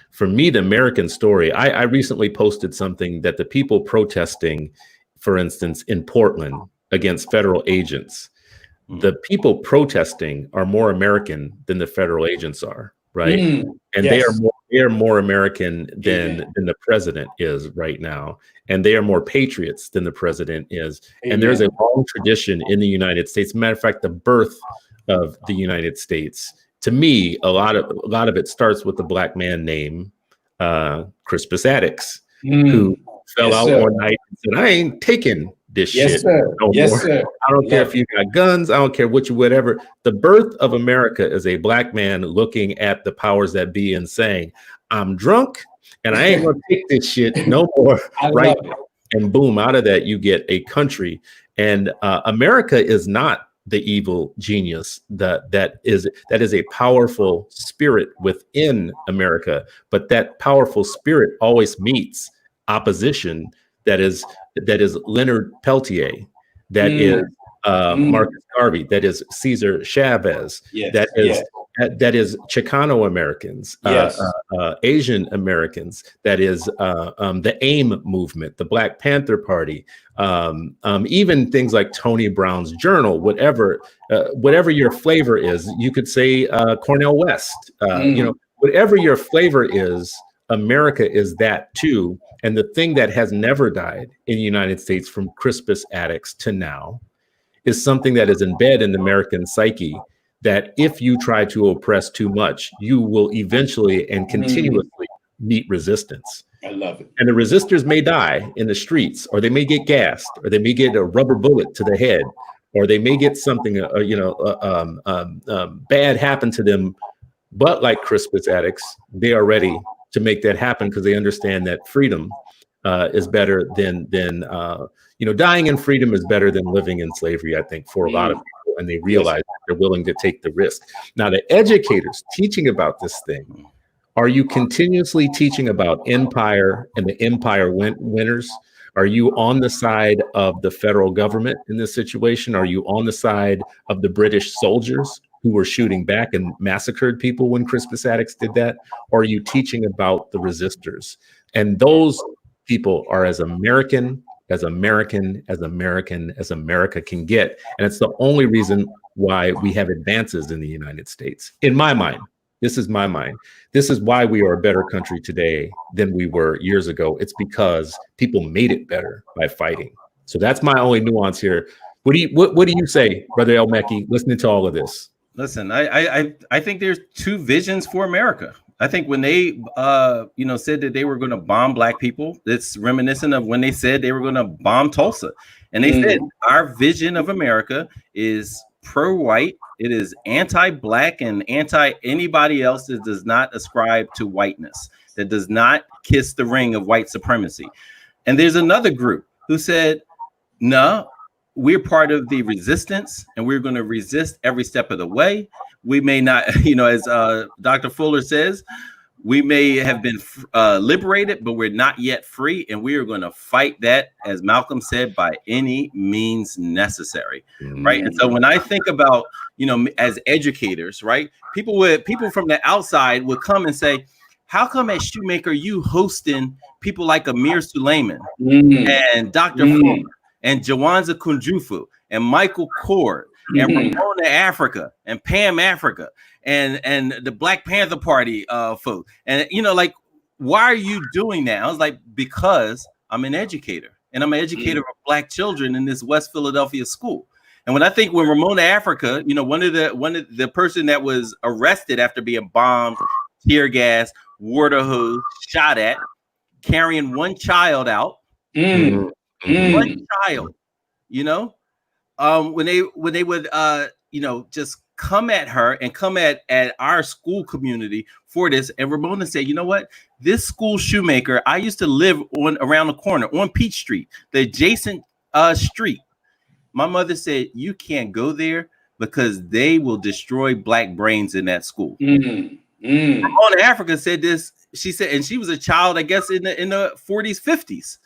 For me, the American story. I recently posted something that the people protesting, for instance, in Portland against federal agents. The people protesting are more American than the federal agents are, right? And they are more American than the president is right now. And they are more patriots than the president is. And there's a long tradition in the United States. Matter of fact, the birth of the United States, to me, a lot of it starts with the Black man named Crispus Attucks, who fell out one night and said, "I ain't taking this shit no more. I don't care if you got guns. I don't care whatever." The birth of America is a Black man looking at the powers that be and saying, "I'm drunk and I ain't gonna take this shit no more." Right? And boom, out of that you get a country. And America is not the evil genius that is a powerful spirit within America, but that powerful spirit always meets opposition. That is Leonard Peltier, that is Marcus Garvey, that is Cesar Chavez, that is Chicano Americans, Asian Americans, that is the AIM movement, the Black Panther Party, even things like Tony Brown's Journal, whatever your flavor is. You could say Cornel West, whatever your flavor is, America is that too. And the thing that has never died in the United States from Crispus Attucks to now is something that is embedded in the American psyche, that if you try to oppress too much, you will eventually and continuously meet resistance. I love it. And the resistors may die in the streets, or they may get gassed, or they may get a rubber bullet to the head, or they may get something, bad happen to them. But like Crispus Attucks, they are ready to make that happen because they understand that freedom is better than dying in freedom is better than living in slavery, I think, for a lot of people, and they realize they're willing to take the risk. Now, the educators teaching about this thing, are you continuously teaching about empire and the empire winners? Are you on the side of the federal government in this situation? Are you on the side of the British soldiers who were shooting back and massacred people when Crispus Attucks did that? Or are you teaching about the resistors? And those people are as American as America can get. And it's the only reason why we have advances in the United States. In my mind, this is my mind. This is why we are a better country today than we were years ago. It's because people made it better by fighting. So that's my only nuance here. What do you say, Brother El-Mekki, listening to all of this? Listen, I think there's two visions for America. I think when they said that they were going to bomb Black people, it's reminiscent of when they said they were going to bomb Tulsa. And they said our vision of America is pro-white. It is anti-Black and anti-anybody else that does not ascribe to whiteness, that does not kiss the ring of white supremacy. And there's another group who said, no, we're part of the resistance, and we're going to resist every step of the way. We may not, as Dr. Fuller says, we may have been liberated, but we're not yet free, and we are going to fight that, as Malcolm said, by any means necessary, right? And so when I think about, as educators, right, people from the outside would come and say, how come at Shoemaker you hosting people like Amir Suleiman and Dr. Fuller and Jawanza Kunjufu and Micheal Coard and Ramona Africa and Pam Africa and the Black Panther Party folks? And why are you doing that? I was like, because I'm an educator, and I'm an educator of Black children in this West Philadelphia school. And when I think when Ramona Africa, one of the person that was arrested after being bombed, tear gas, water hose, shot at, carrying one child out, one child, when they would just come at her and come at our school community for this. And Ramona said, you know what, this school Shoemaker, I used to live around the corner on Peach Street, the adjacent street. My mother said, you can't go there because they will destroy Black brains in that school. Ramona Africa said this. She said, and she was a child, I guess, in the 40s, 50s.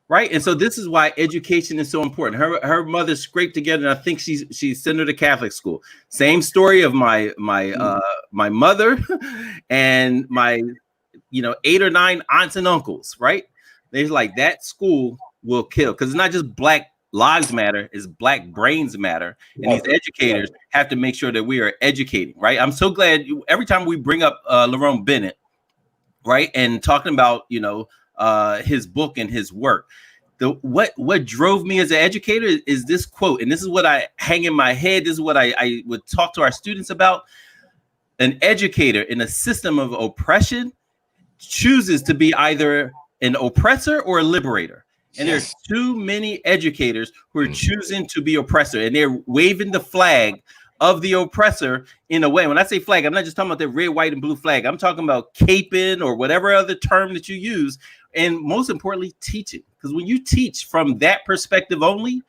Right. And so this is why education is so important. Her mother scraped together, and I think she sent her to Catholic school. Same story of my mother and my 8 or 9 aunts and uncles. Right. They're like, that school will kill, because it's not just Black lives matter, it's Black brains matter. And these educators have to make sure that we are educating. Right. I'm so glad every time we bring up Lerone Bennett, right, and talking about his book and his work, what drove me as an educator is this quote, and this is what I hang in my head. This is what I would talk to our students about. An educator in a system of oppression chooses to be either an oppressor or a liberator. And there's too many educators who are choosing to be oppressor, and they're waving the flag of the oppressor in a way. When I say flag, I'm not just talking about the red, white, and blue flag. I'm talking about caping or whatever other term that you use. And most importantly, teaching. Because when you teach from that perspective only,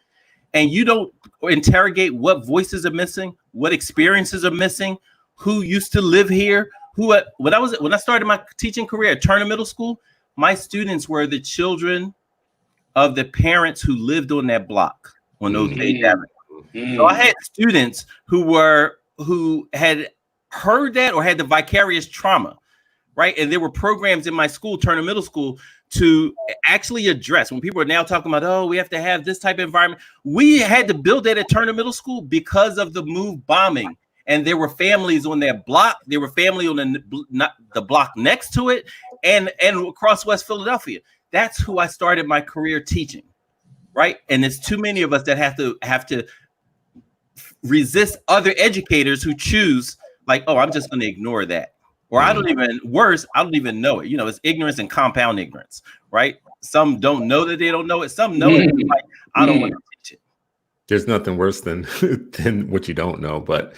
and you don't interrogate what voices are missing, what experiences are missing, who used to live here, when I started my teaching career at Turner Middle School, my students were the children of the parents who lived on that block on Osage Avenue. So I had students who had heard that or had the vicarious trauma, right? And there were programs in my school, Turner Middle School, to actually address when people are now talking about, oh, we have to have this type of environment. We had to build that at Turner Middle School because of the MOVE bombing. And there were families on that block. There were family on the block next to it and across West Philadelphia. That's who I started my career teaching, right? And there's too many of us that have to resist other educators who choose like, oh, I'm just going to ignore that. Or I don't even know it. It's ignorance and compound ignorance, right? Some don't know that they don't know it. Some know it. Like, I don't want to teach it. There's nothing worse than what you don't know. But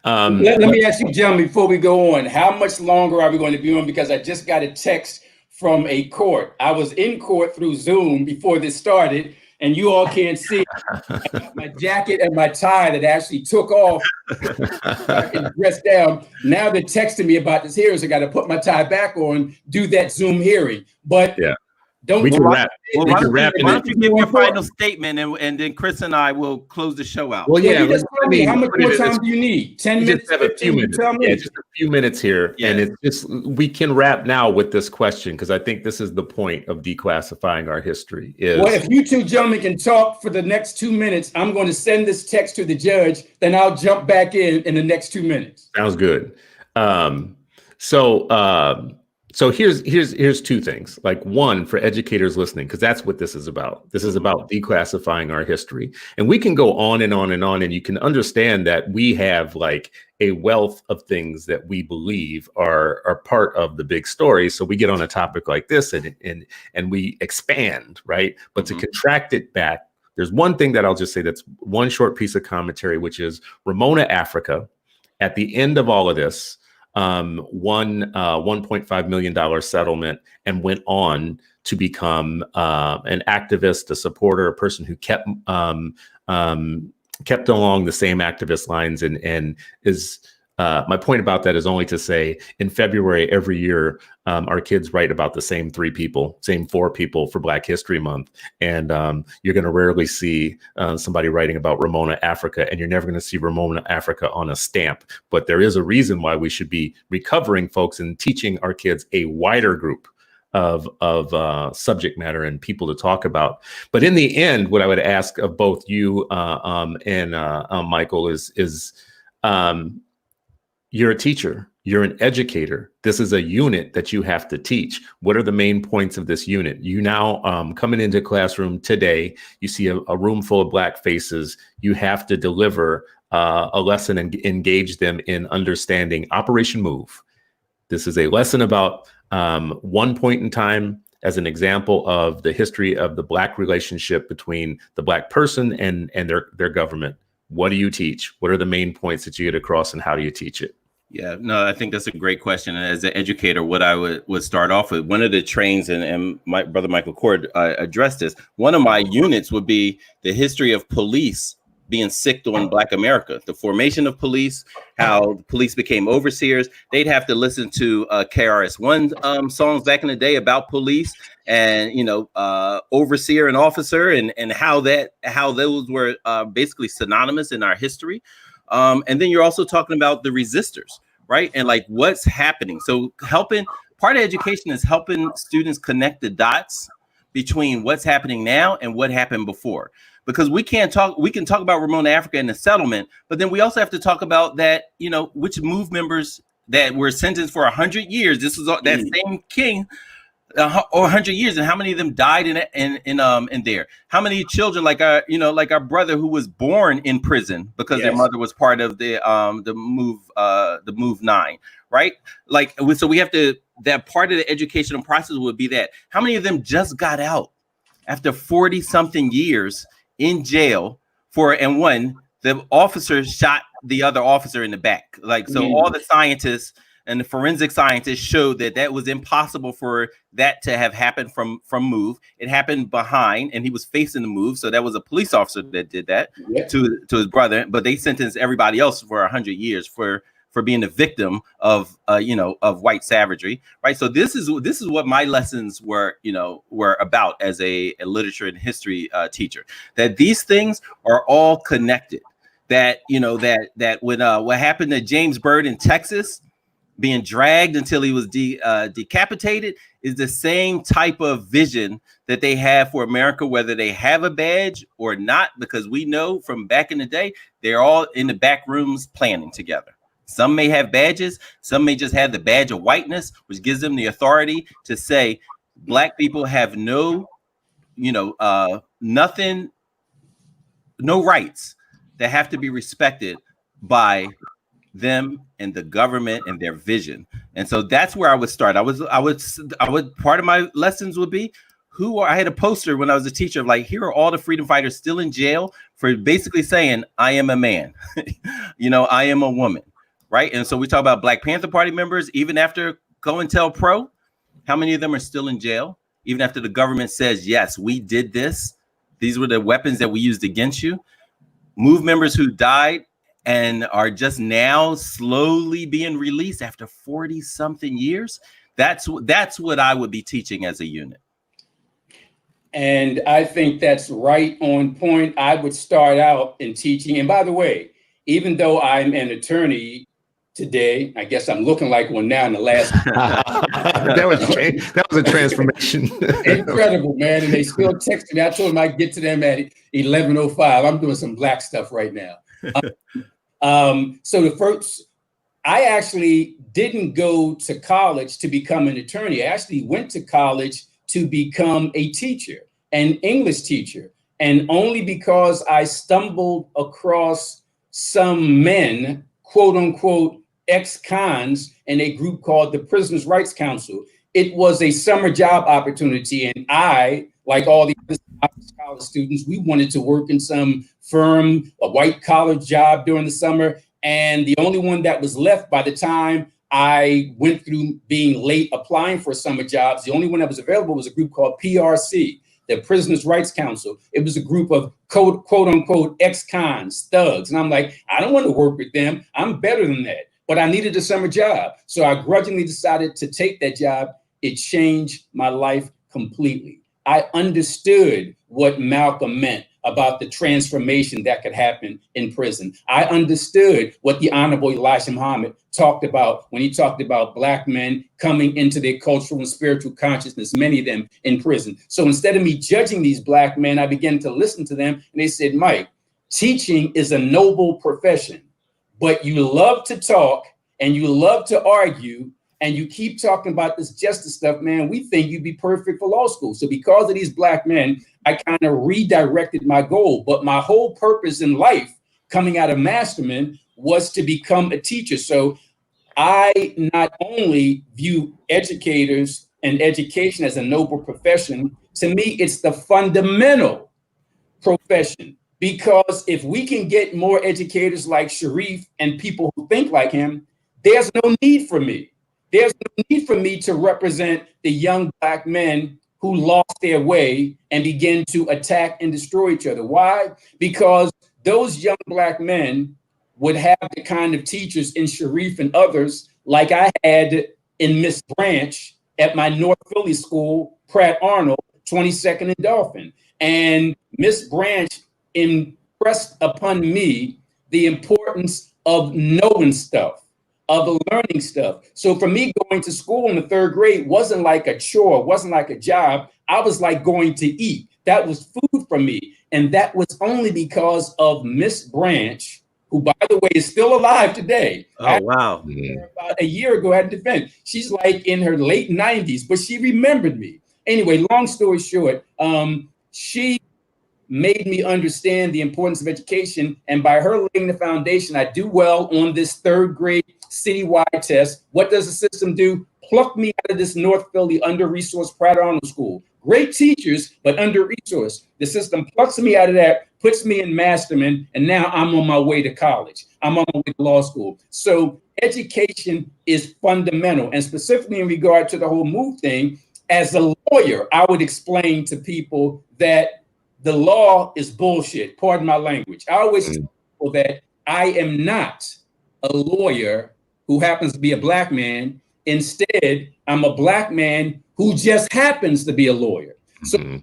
let me ask you, John, before we go on, how much longer are we going to be on? Because I just got a text from a court. I was in court through Zoom before this started, and you all can't see my jacket and my tie that actually took off and dressed down. Now they're texting me about this hearing, so I got to put my tie back on, do that Zoom hearing. But we can wrap. Why don't you give your final statement, and then Chris and I will close the show out. Well, yeah. Just tell me, how much more time do you need? 10 minutes? Just have a few minutes. Yeah, just a few minutes here, and it's just we can wrap now with this question, because I think this is the point of declassifying our history. Well, if you two gentlemen can talk for the next 2 minutes, I'm going to send this text to the judge. Then I'll jump back in the next 2 minutes. Sounds good. So here's two things. Like, one, for educators listening, because that's what this is about. This is about declassifying our history. And we can go on and on and on, and you can understand that we have like a wealth of things that we believe are part of the big story. So we get on a topic like this and we expand, right? But to contract it back, there's one thing that I'll just say that's one short piece of commentary, which is Ramona Africa, at the end of all of this, $1.5 million settlement and went on to become an activist, a supporter, a person who kept along the same activist lines, and is my point about that is only to say in February every year, our kids write about the same four people for Black History Month. And you're going to rarely see somebody writing about Ramona Africa, and you're never going to see Ramona Africa on a stamp. But there is a reason why we should be recovering folks and teaching our kids a wider group of subject matter and people to talk about. But in the end, what I would ask of both you and Michael is you're a teacher, you're an educator. This is a unit that you have to teach. What are the main points of this unit? You now coming into classroom today, you see a room full of Black faces. You have to deliver a lesson and engage them in understanding Operation Move. This is a lesson about one point in time as an example of the history of the Black relationship between the Black person and their government. What do you teach? What are the main points that you get across, and how do you teach it? Yeah, no, I think that's a great question. And as an educator, what I would start off with, one of the trains, and my brother Michael Coard addressed this, one of my units would be the history of police being sicked on Black America, the formation of police, how police became overseers. They'd have to listen to KRS-One songs back in the day about police and, overseer and officer, and how those were basically synonymous in our history. And then you're also talking about the resistors, right? And like what's happening. So part of education is helping students connect the dots between what's happening now and what happened before. Because we can talk about Ramona Africa and the settlement, but then we also have to talk about that, which MOVE members that were sentenced for 100 years. This was that same king, or 100 years, and how many of them died in there? How many children, like our brother who was born in prison because their mother was part of the MOVE 9, right? So we have to, that part of the educational process would be that how many of them just got out after 40 something years in jail the officer shot the other officer in the back. All the scientists and the forensic scientists showed that was impossible for that to have happened from MOVE. It happened behind, and he was facing the MOVE. So that was a police officer that did that to his brother, but they sentenced everybody else for 100 years for being a victim of white savagery, right? So this is what my lessons were about as a literature and history teacher, that these things are all connected, that when what happened to James Byrd in Texas, being dragged until he was decapitated, is the same type of vision that they have for America, whether they have a badge or not, because we know from back in the day, they're all in the back rooms planning together. Some may have badges, some may just have the badge of whiteness, which gives them the authority to say Black people have no rights that have to be respected by them and the government and their vision. And so that's where I would start. I would part of my lessons would be I had a poster when I was a teacher of here are all the freedom fighters still in jail for basically saying, I am a man, I am a woman. Right. And so we talk about Black Panther Party members, even after COINTELPRO, how many of them are still in jail? Even after the government says, yes, we did this. These were the weapons that we used against you. MOVE members who died and are just now slowly being released after 40 something years. That's what I would be teaching as a unit. And I think that's right on point. I would start out in teaching. And by the way, even though I'm an attorney today, I guess I'm looking like one now in the last. that was a transformation. Incredible, man. And they still text me. I told them I'd get to them at 11:05. I'm doing some Black stuff right now. I actually didn't go to college to become an attorney. I actually went to college to become a teacher, an English teacher. And only because I stumbled across some men, quote unquote, ex-cons in a group called the Prisoners' Rights Council. It was a summer job opportunity. And I, like all the other college students, we wanted to work in some firm, a white collar job during the summer. And the only one that was left by the time I went through being late applying for summer jobs. The only one that was available was a group called PRC, the Prisoners' Rights Council. It was a group of quote unquote ex-cons, thugs. And I'm like, I don't want to work with them. I'm better than that. But I needed a summer job. So I grudgingly decided to take that job. It changed my life completely. I understood what Malcolm meant about the transformation that could happen in prison. I understood what the Honorable Elijah Muhammad talked about when he talked about Black men coming into their cultural and spiritual consciousness, many of them in prison. So instead of me judging these Black men, I began to listen to them, and they said, Mike, teaching is a noble profession, but you love to talk and you love to argue, and you keep talking about this justice stuff, man. We think you'd be perfect for law school. So because of these Black men, I kind of redirected my goal. But my whole purpose in life coming out of Masterman was to become a teacher. So I not only view educators and education as a noble profession, to me, it's the fundamental profession. Because if we can get more educators like Sharif and people who think like him, there's no need for me. There's no need for me to represent the young Black men who lost their way and begin to attack and destroy each other. Why? Because those young Black men would have the kind of teachers in Sharif and others like I had in Miss Branch at my North Philly school, Pratt Arnold, 22nd and Dolphin. And Miss Branch impressed upon me the importance of knowing stuff, of learning stuff. So for me, going to school in the 3rd grade wasn't like a chore, wasn't like a job. I was like going to eat. That was food for me. And that was only because of Miss Branch, who, by the way, is still alive today. Oh, wow. About a year ago, I had to defend. She's like in her late 90s, but she remembered me. Anyway, long story short, she made me understand the importance of education. And by her laying the foundation, I do well on this 3rd grade citywide test. What does the system do? Pluck me out of this North Philly under-resourced Pratt Arnold School. Great teachers, but under-resourced. The system plucks me out of that, puts me in Masterman, and now I'm on my way to college. I'm on my way to law school. So education is fundamental. And specifically in regard to the whole MOVE thing, as a lawyer, I would explain to people that the law is bullshit. Pardon my language. I always tell people that I am not a lawyer who happens to be a Black man. Instead, I'm a Black man who just happens to be a lawyer. So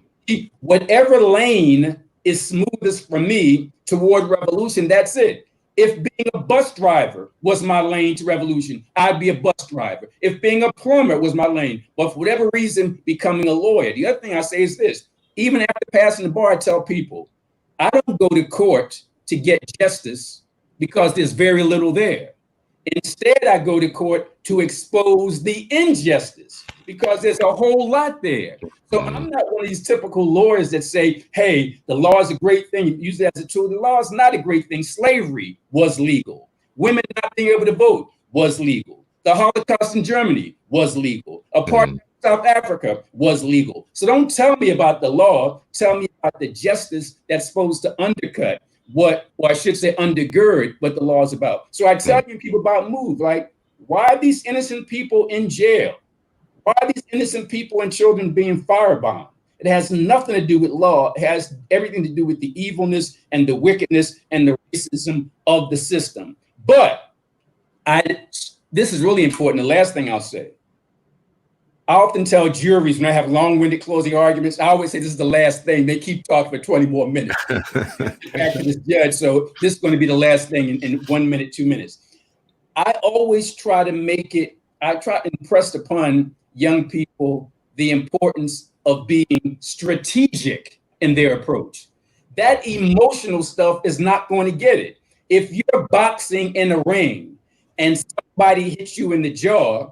whatever lane is smoothest for me toward revolution, that's it. If being a bus driver was my lane to revolution, I'd be a bus driver. If being a plumber was my lane, but for whatever reason, becoming a lawyer. The other thing I say is this: even after passing the bar, I tell people, I don't go to court to get justice because there's very little there. Instead, I go to court to expose the injustice because there's a whole lot there. So I'm not one of these typical lawyers that say, hey, the law is a great thing, use it as a tool. The law is not a great thing. Slavery was legal. Women not being able to vote was legal. The Holocaust in Germany was legal. Apartheid South Africa was legal. So don't tell me about the law. Tell me about the justice that's supposed to undercut what, or I should say undergird what the law is about. So I tell you people about MOVE, like, why are these innocent people in jail? Why are these innocent people and children being firebombed? It has nothing to do with law. It has everything to do with the evilness and the wickedness and the racism of the system. But this is really important. The last thing I'll say, I often tell juries when I have long-winded closing arguments, I always say this is the last thing. They keep talking for 20 more minutes. After this judge, so this is going to be the last thing in 1 minute, 2 minutes. I always try to impress upon young people the importance of being strategic in their approach. That emotional stuff is not going to get it. If you're boxing in a ring and somebody hits you in the jaw,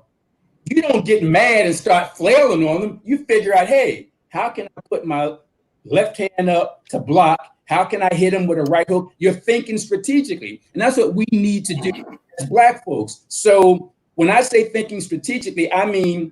you don't get mad and start flailing on them. You figure out, hey, how can I put my left hand up to block? How can I hit him with a right hook? You're thinking strategically. And that's what we need to do as Black folks. So when I say thinking strategically, I mean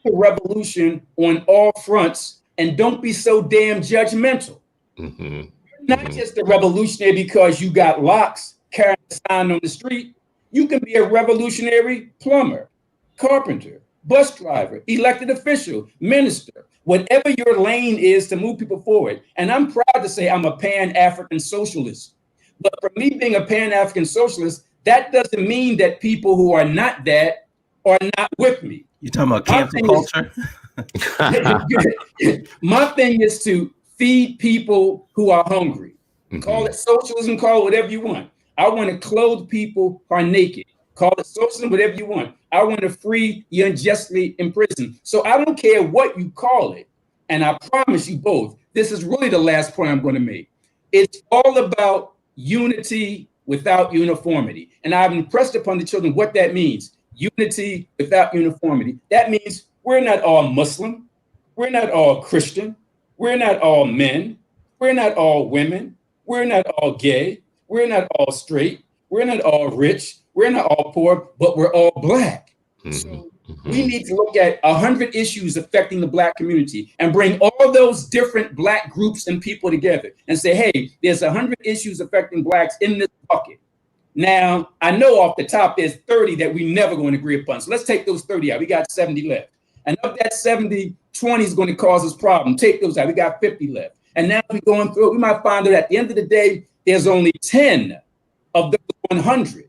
the revolution on all fronts, and don't be so damn judgmental. Not just a revolutionary because you got locks carrying a sign on the street. You can be a revolutionary plumber, carpenter, bus driver, elected official, minister, whatever your lane is to move people forward. And I'm proud to say I'm a Pan-African socialist. But for me being a Pan-African socialist, that doesn't mean that people who are not that are not with me. You talking about cancel culture? My thing is to feed people who are hungry. Call it socialism, call it whatever you want. I want to clothe people who are naked. Call it socialism, whatever you want. I want to free the unjustly imprisoned. So I don't care what you call it. And I promise you both, this is really the last point I'm going to make. It's all about unity without uniformity. And I've impressed upon the children what that means. Unity without uniformity. That means we're not all Muslim. We're not all Christian. We're not all men. We're not all women. We're not all gay. We're not all straight. We're not all rich. We're not all poor, but we're all Black. So we need to look at 100 issues affecting the Black community and bring all those different Black groups and people together and say, hey, there's 100 issues affecting Blacks in this bucket. Now, I know off the top, there's 30 that we never going to agree upon. So let's take those 30 out. We got 70 left. And of that 70, 20 is going to cause us problems. Take those out. We got 50 left. And now we're going through it, we might find that at the end of the day, there's only 10 of those 100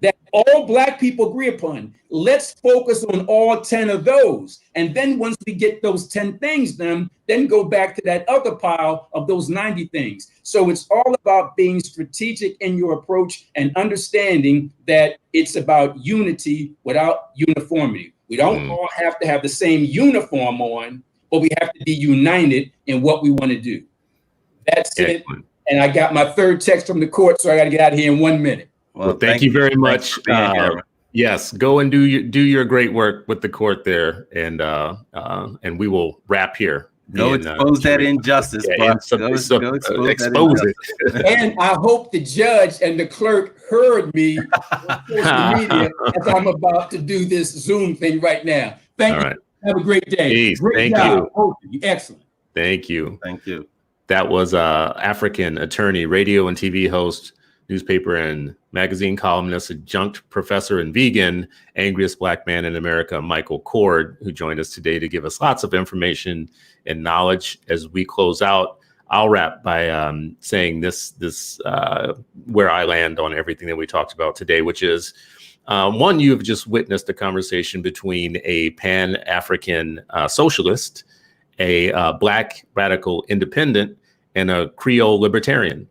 that all Black people agree upon. Let's focus on all 10 of those. And then once we get those 10 things done, then go back to that other pile of those 90 things. So it's all about being strategic in your approach and understanding that it's about unity without uniformity. We don't all have to have the same uniform on, but we have to be united in what we want to do. That's it. And I got my third text from the court, so I got to get out of here in 1 minute. Well, thank you very much. Yes, go and do your great work with the court there, and we will wrap here. Go expose that injustice. Expose it. And I hope the judge and the clerk heard me on social media as I'm about to do this Zoom thing right now. Thank you. Have a great day. Peace. Great job. You. Excellent. Thank you. Thank you. That was African attorney, radio and TV host, newspaper and magazine columnist, adjunct professor and vegan, angriest Black man in America, Micheal Coard, who joined us today to give us lots of information and knowledge. As we close out, I'll wrap by saying this where I land on everything that we talked about today, which is one, you have just witnessed a conversation between a Pan-African socialist, a Black radical independent, and a Creole libertarian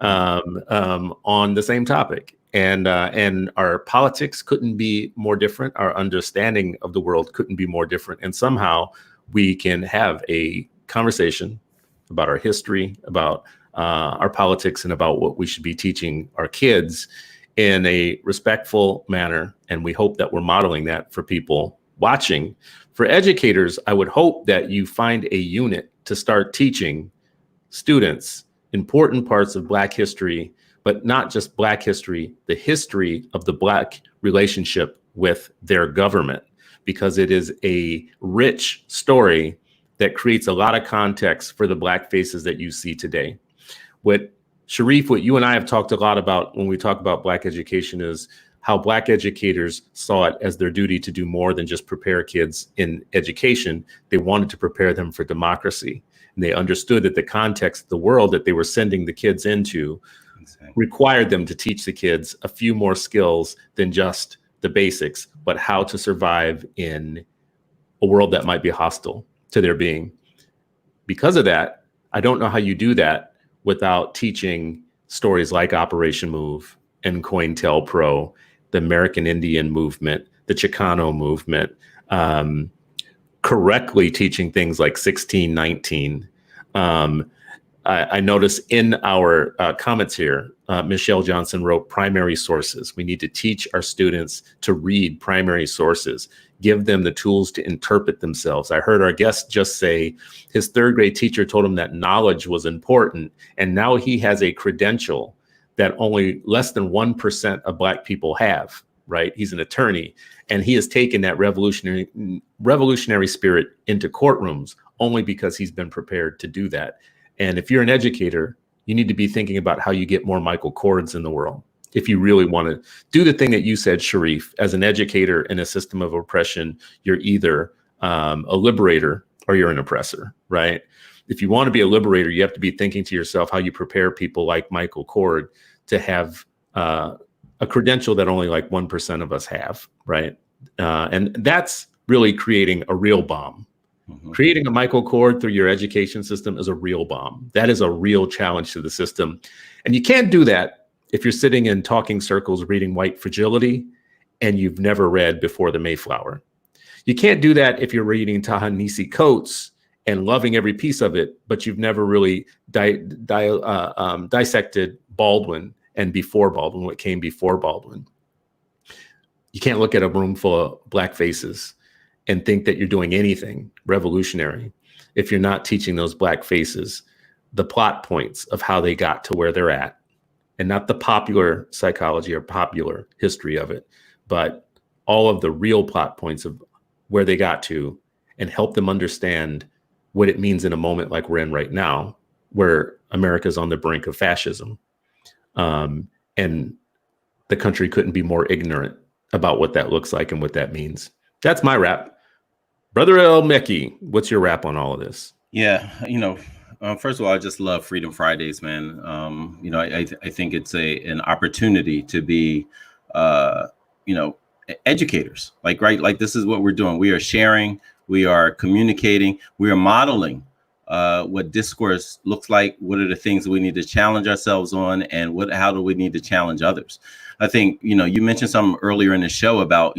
on the same topic. And our politics couldn't be more different. Our understanding of the world couldn't be more different. And somehow we can have a conversation about our history, about our politics, and about what we should be teaching our kids in a respectful manner. And we hope that we're modeling that for people watching. For educators, I would hope that you find a unit to start teaching students important parts of Black history, but not just Black history, the history of the Black relationship with their government, because it is a rich story that creates a lot of context for the Black faces that you see today. What Sharif, what you and I have talked a lot about when we talk about Black education is how Black educators saw it as their duty to do more than just prepare kids in education. They wanted to prepare them for democracy. And they understood that the context of the world that they were sending the kids into required them to teach the kids a few more skills than just the basics, but how to survive in a world that might be hostile to their being. Because of that, I don't know how you do that without teaching stories like Operation Move and COINTELPRO, the American Indian movement, the Chicano movement, correctly teaching things like 1619. I notice in our comments here, Michelle Johnson wrote primary sources. We need to teach our students to read primary sources, give them the tools to interpret themselves. I heard our guest just say his third grade teacher told him that knowledge was important, and now he has a credential that only less than 1% of Black people have, right? He's an attorney, and he has taken that revolutionary spirit into courtrooms only because he's been prepared to do that. And if you're an educator, you need to be thinking about how you get more Micheal Coards in the world. If you really want to do the thing that you said, Sharif, as an educator in a system of oppression, you're either a liberator or you're an oppressor, right? If you want to be a liberator, you have to be thinking to yourself how you prepare people like Micheal Coard to have a credential that only like 1% of us have, right? And that's really creating a real bomb. Mm-hmm. Creating a Micheal Coard through your education system is a real bomb. That is a real challenge to the system. And you can't do that if you're sitting in talking circles reading White Fragility and you've never read Before the Mayflower. You can't do that if you're reading Ta-Nehisi Coates and loving every piece of it, but you've never really dissected Baldwin and before Baldwin, what came before Baldwin. You can't look at a room full of Black faces and think that you're doing anything revolutionary if you're not teaching those Black faces the plot points of how they got to where they're at, and not the popular psychology or popular history of it, but all of the real plot points of where they got to, and help them understand what it means in a moment like we're in right now, where America's on the brink of fascism. And the country couldn't be more ignorant about what that looks like and what that means. That's my rap. Brother El-Mekki, what's your rap on all of this? Yeah, first of all, I just love Freedom Fridays, man. I think it's an opportunity to be, educators. Like this is what we're doing. We are sharing, we are communicating, we are modeling what discourse looks like. What are the things we need to challenge ourselves on, and how do we need to challenge others? I think, you mentioned something earlier in the show about,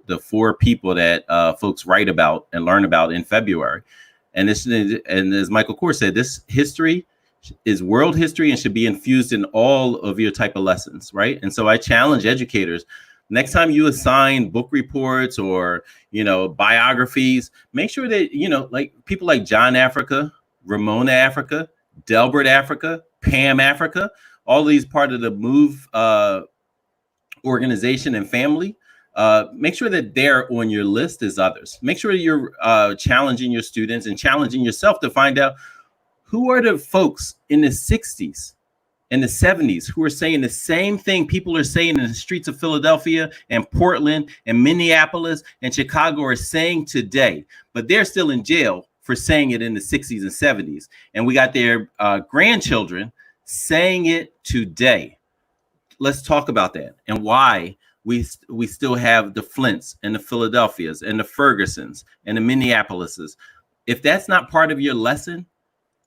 the 4 people that folks write about and learn about in February. And as Micheal Coard said, this history is world history and should be infused in all of your type of lessons, right? And so I challenge educators, next time you assign book reports or, biographies, make sure that, like people like John Africa, Ramona Africa, Delbert Africa, Pam Africa, all these part of the MOVE organization and family, make sure that they're on your list as others. Make sure you're challenging your students and challenging yourself to find out who are the folks in the 60s and the 70s who are saying the same thing people are saying in the streets of Philadelphia and Portland and Minneapolis and Chicago are saying today, but they're still in jail for saying it in the 60s and 70s. And we got their grandchildren saying it today. Let's talk about that and why we still have the Flints and the Philadelphias and the Fergusons and the Minneapolises. If that's not part of your lesson,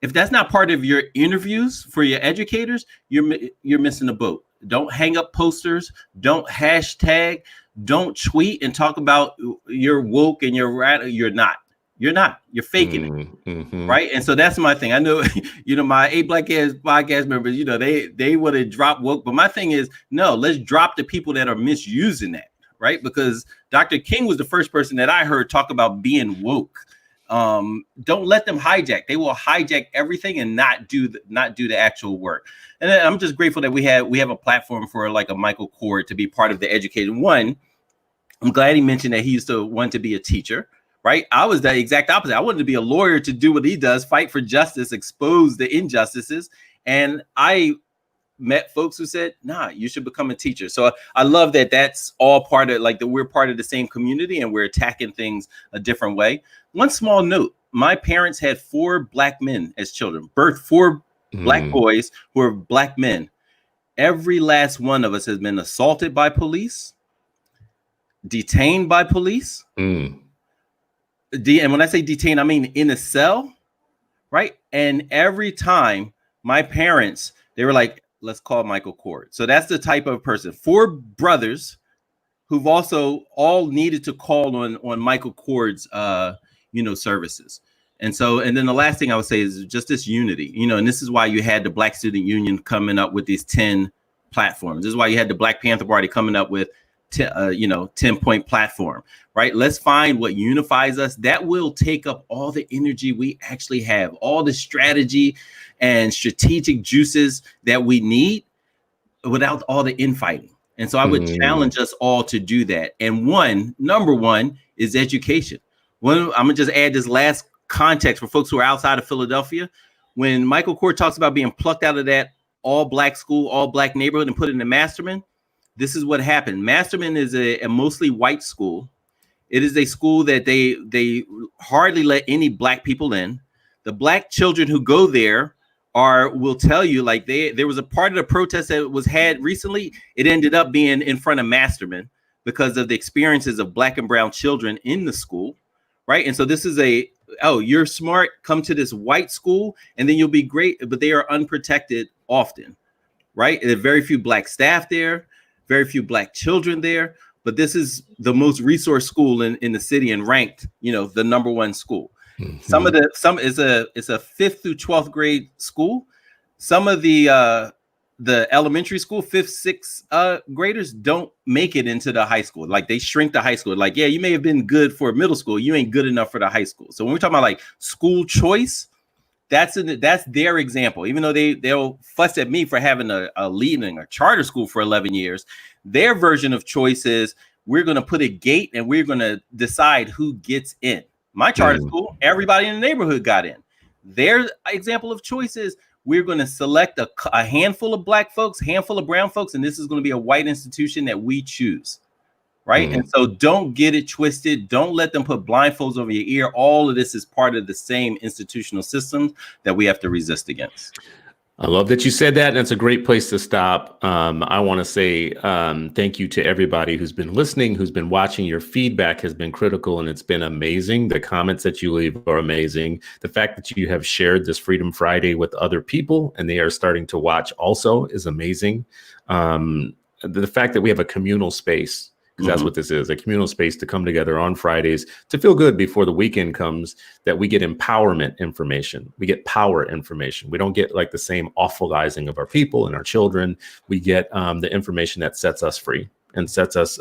if that's not part of your interviews for your educators, you're missing the boat. Don't hang up posters. Don't hashtag. Don't tweet and talk about you're woke and you're not. You're not. You're faking it, mm-hmm. Right? And so that's my thing. I know, my 8 Black Ass podcast members, they want to drop woke, but my thing is, no, let's drop the people that are misusing that, right? Because Dr. King was the first person that I heard talk about being woke. Don't let them hijack. They will hijack everything and not do the actual work. And I'm just grateful that we have a platform for like a Micheal Coard to be part of the education. One, I'm glad he mentioned that he used to want to be a teacher. Right. I was the exact opposite. I wanted to be a lawyer to do what he does, fight for justice, expose the injustices. And I met folks who said, nah, you should become a teacher. So I love that that's all part of we're part of the same community and we're attacking things a different way. One small note. My parents had 4 Black men as children, birthed 4 Black boys who are Black men. Every last one of us has been assaulted by police, detained by police. And when I say detained, I mean in a cell, right? And every time my parents, they were like, let's call Micheal Coard. So that's the type of person. 4 brothers who've also all needed to call on Micheal Coard's, services. And then the last thing I would say is just this unity, and this is why you had the Black Student Union coming up with these 10 platforms. This is why you had the Black Panther Party coming up with 10-point platform, right? Let's find what unifies us. That will take up all the energy we actually have, all the strategy and strategic juices that we need without all the infighting. And so I would challenge us all to do that. And number one is education. I'm gonna just add this last context for folks who are outside of Philadelphia. When Micheal Coard talks about being plucked out of that all black school, all black neighborhood, and put it in Masterman, this is what happened. Masterman is a mostly white school. It is a school that they hardly let any black people in. The black children who go there will tell you, like, there was a part of the protest that was had recently. It ended up being in front of Masterman because of the experiences of black and brown children in the school, right? And so this is you're smart, come to this white school and then you'll be great, but they are unprotected often, right? There are very few black staff there, very few black children there, but this is the most resource school in the city and ranked, the #1 school. Mm-hmm. It's a 5th through 12th grade school. Some of the elementary school 5th, 6th graders don't make it into the high school. Like, they shrink the high school. Like, yeah, you may have been good for middle school, you ain't good enough for the high school. So when we're talking about like school choice, that's their example. Even though they'll fuss at me for having a leading a charter school for 11 years, their version of choice is we're going to put a gate and we're going to decide who gets in. My charter school, everybody in the neighborhood got in. Their example of choice is we're going to select a handful of black folks, handful of brown folks, and this is going to be a white institution that we choose, right? Mm-hmm. And so don't get it twisted. Don't let them put blindfolds over your ear. All of this is part of the same institutional systems that we have to resist against. I love that you said that, and it's a great place to stop. I want to say thank you to everybody who's been listening, who's been watching. Your feedback has been critical, and it's been amazing. The comments that you leave are amazing. The fact that you have shared this Freedom Friday with other people, and they are starting to watch also, is amazing. The fact that we have a communal space, because that's what this is, a communal space to come together on Fridays to feel good before the weekend comes, that we get empowerment information. We get power information. We don't get like the same awfulizing of our people and our children. We get the information that sets us free and sets us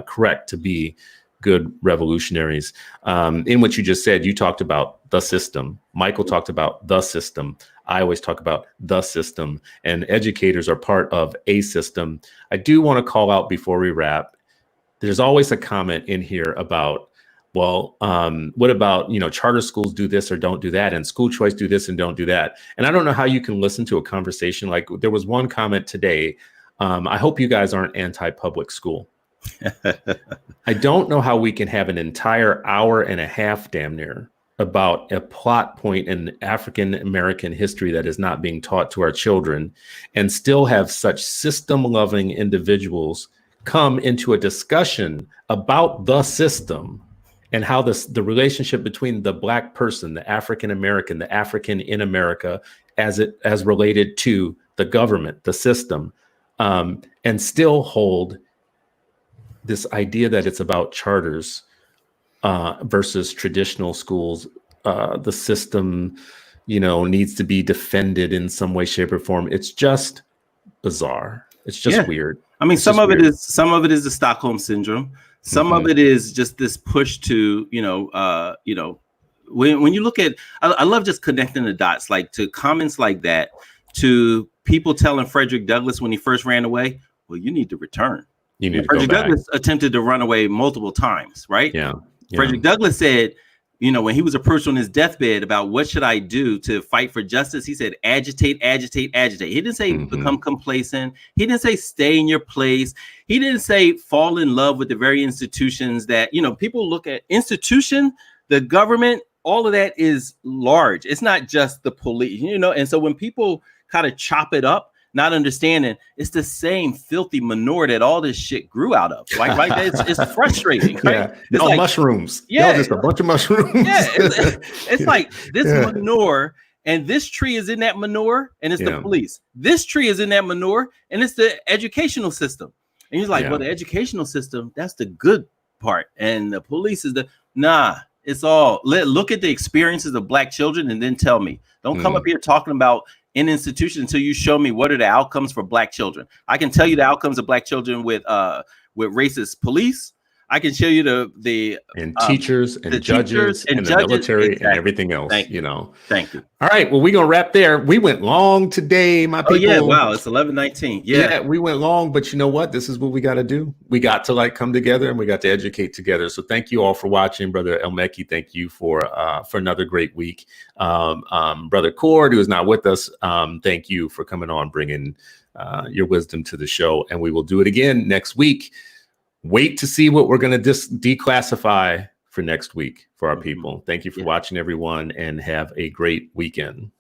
correct to be good revolutionaries. In what you just said, you talked about the system. Michael talked about the system. I always talk about the system, and educators are part of a system. I do want to call out before we wrap, there's always a comment in here about, well, what about, charter schools do this or don't do that, and school choice do this and don't do that. And I don't know how you can listen to a conversation. Like, there was one comment today. I hope you guys aren't anti-public school. I don't know how we can have an entire hour and a half, damn near, about a plot point in African American history that is not being taught to our children, and still have such system-loving individuals come into a discussion about the system and how the relationship between the black person, the African American, the African in America, as related to the government, the system, and still hold this idea that it's about charters versus traditional schools. The system, needs to be defended in some way, shape, or form. It's just bizarre. It's just weird. I mean, some of it is the Stockholm syndrome. Some of it is just this push to, when you look at, I love just connecting the dots, like to comments like that, to people telling Frederick Douglass when he first ran away, well, you need to return. You need to Frederick go back. Douglass attempted to run away multiple times, right? Yeah. Frederick Douglass said, when he was approached on his deathbed about what should I do to fight for justice, he said, agitate, agitate, agitate. He didn't say become complacent. He didn't say stay in your place. He didn't say fall in love with the very institutions that, people look at. Institution, the government, all of that is large. It's not just the police, and so when people kind of chop it up, not understanding it's the same filthy manure that all this shit grew out of. Like it's frustrating, right? Yeah. It's all like mushrooms. Yeah, just a bunch of mushrooms. Yeah, it's like this manure, and this tree is in that manure, and it's the police. This tree is in that manure, and it's the educational system. And he's like, well, the educational system, that's the good part, and the police is it's all. Look at the experiences of black children, and then tell me. Don't come up here talking about an institution until you show me what are the outcomes for black children. I can tell you the outcomes of black children with racist police. I can show you the teachers and the judges teachers and and the judges. military and Exactly. everything else. Thank You know. Thank you. All right. Well, we're gonna wrap there. We went long today, my people. Oh yeah, wow, it's 11:19. Yeah, we went long, but you know what? This is what we got to do. We got to like come together and we got to educate together. So thank you all for watching, Brother El-Mekki. Thank you for another great week. Brother Coard, who is not with us, thank you for coming on, bringing your wisdom to the show. And we will do it again next week. Wait to see what we're going to declassify for next week for our people. Thank you for watching, everyone, and have a great weekend.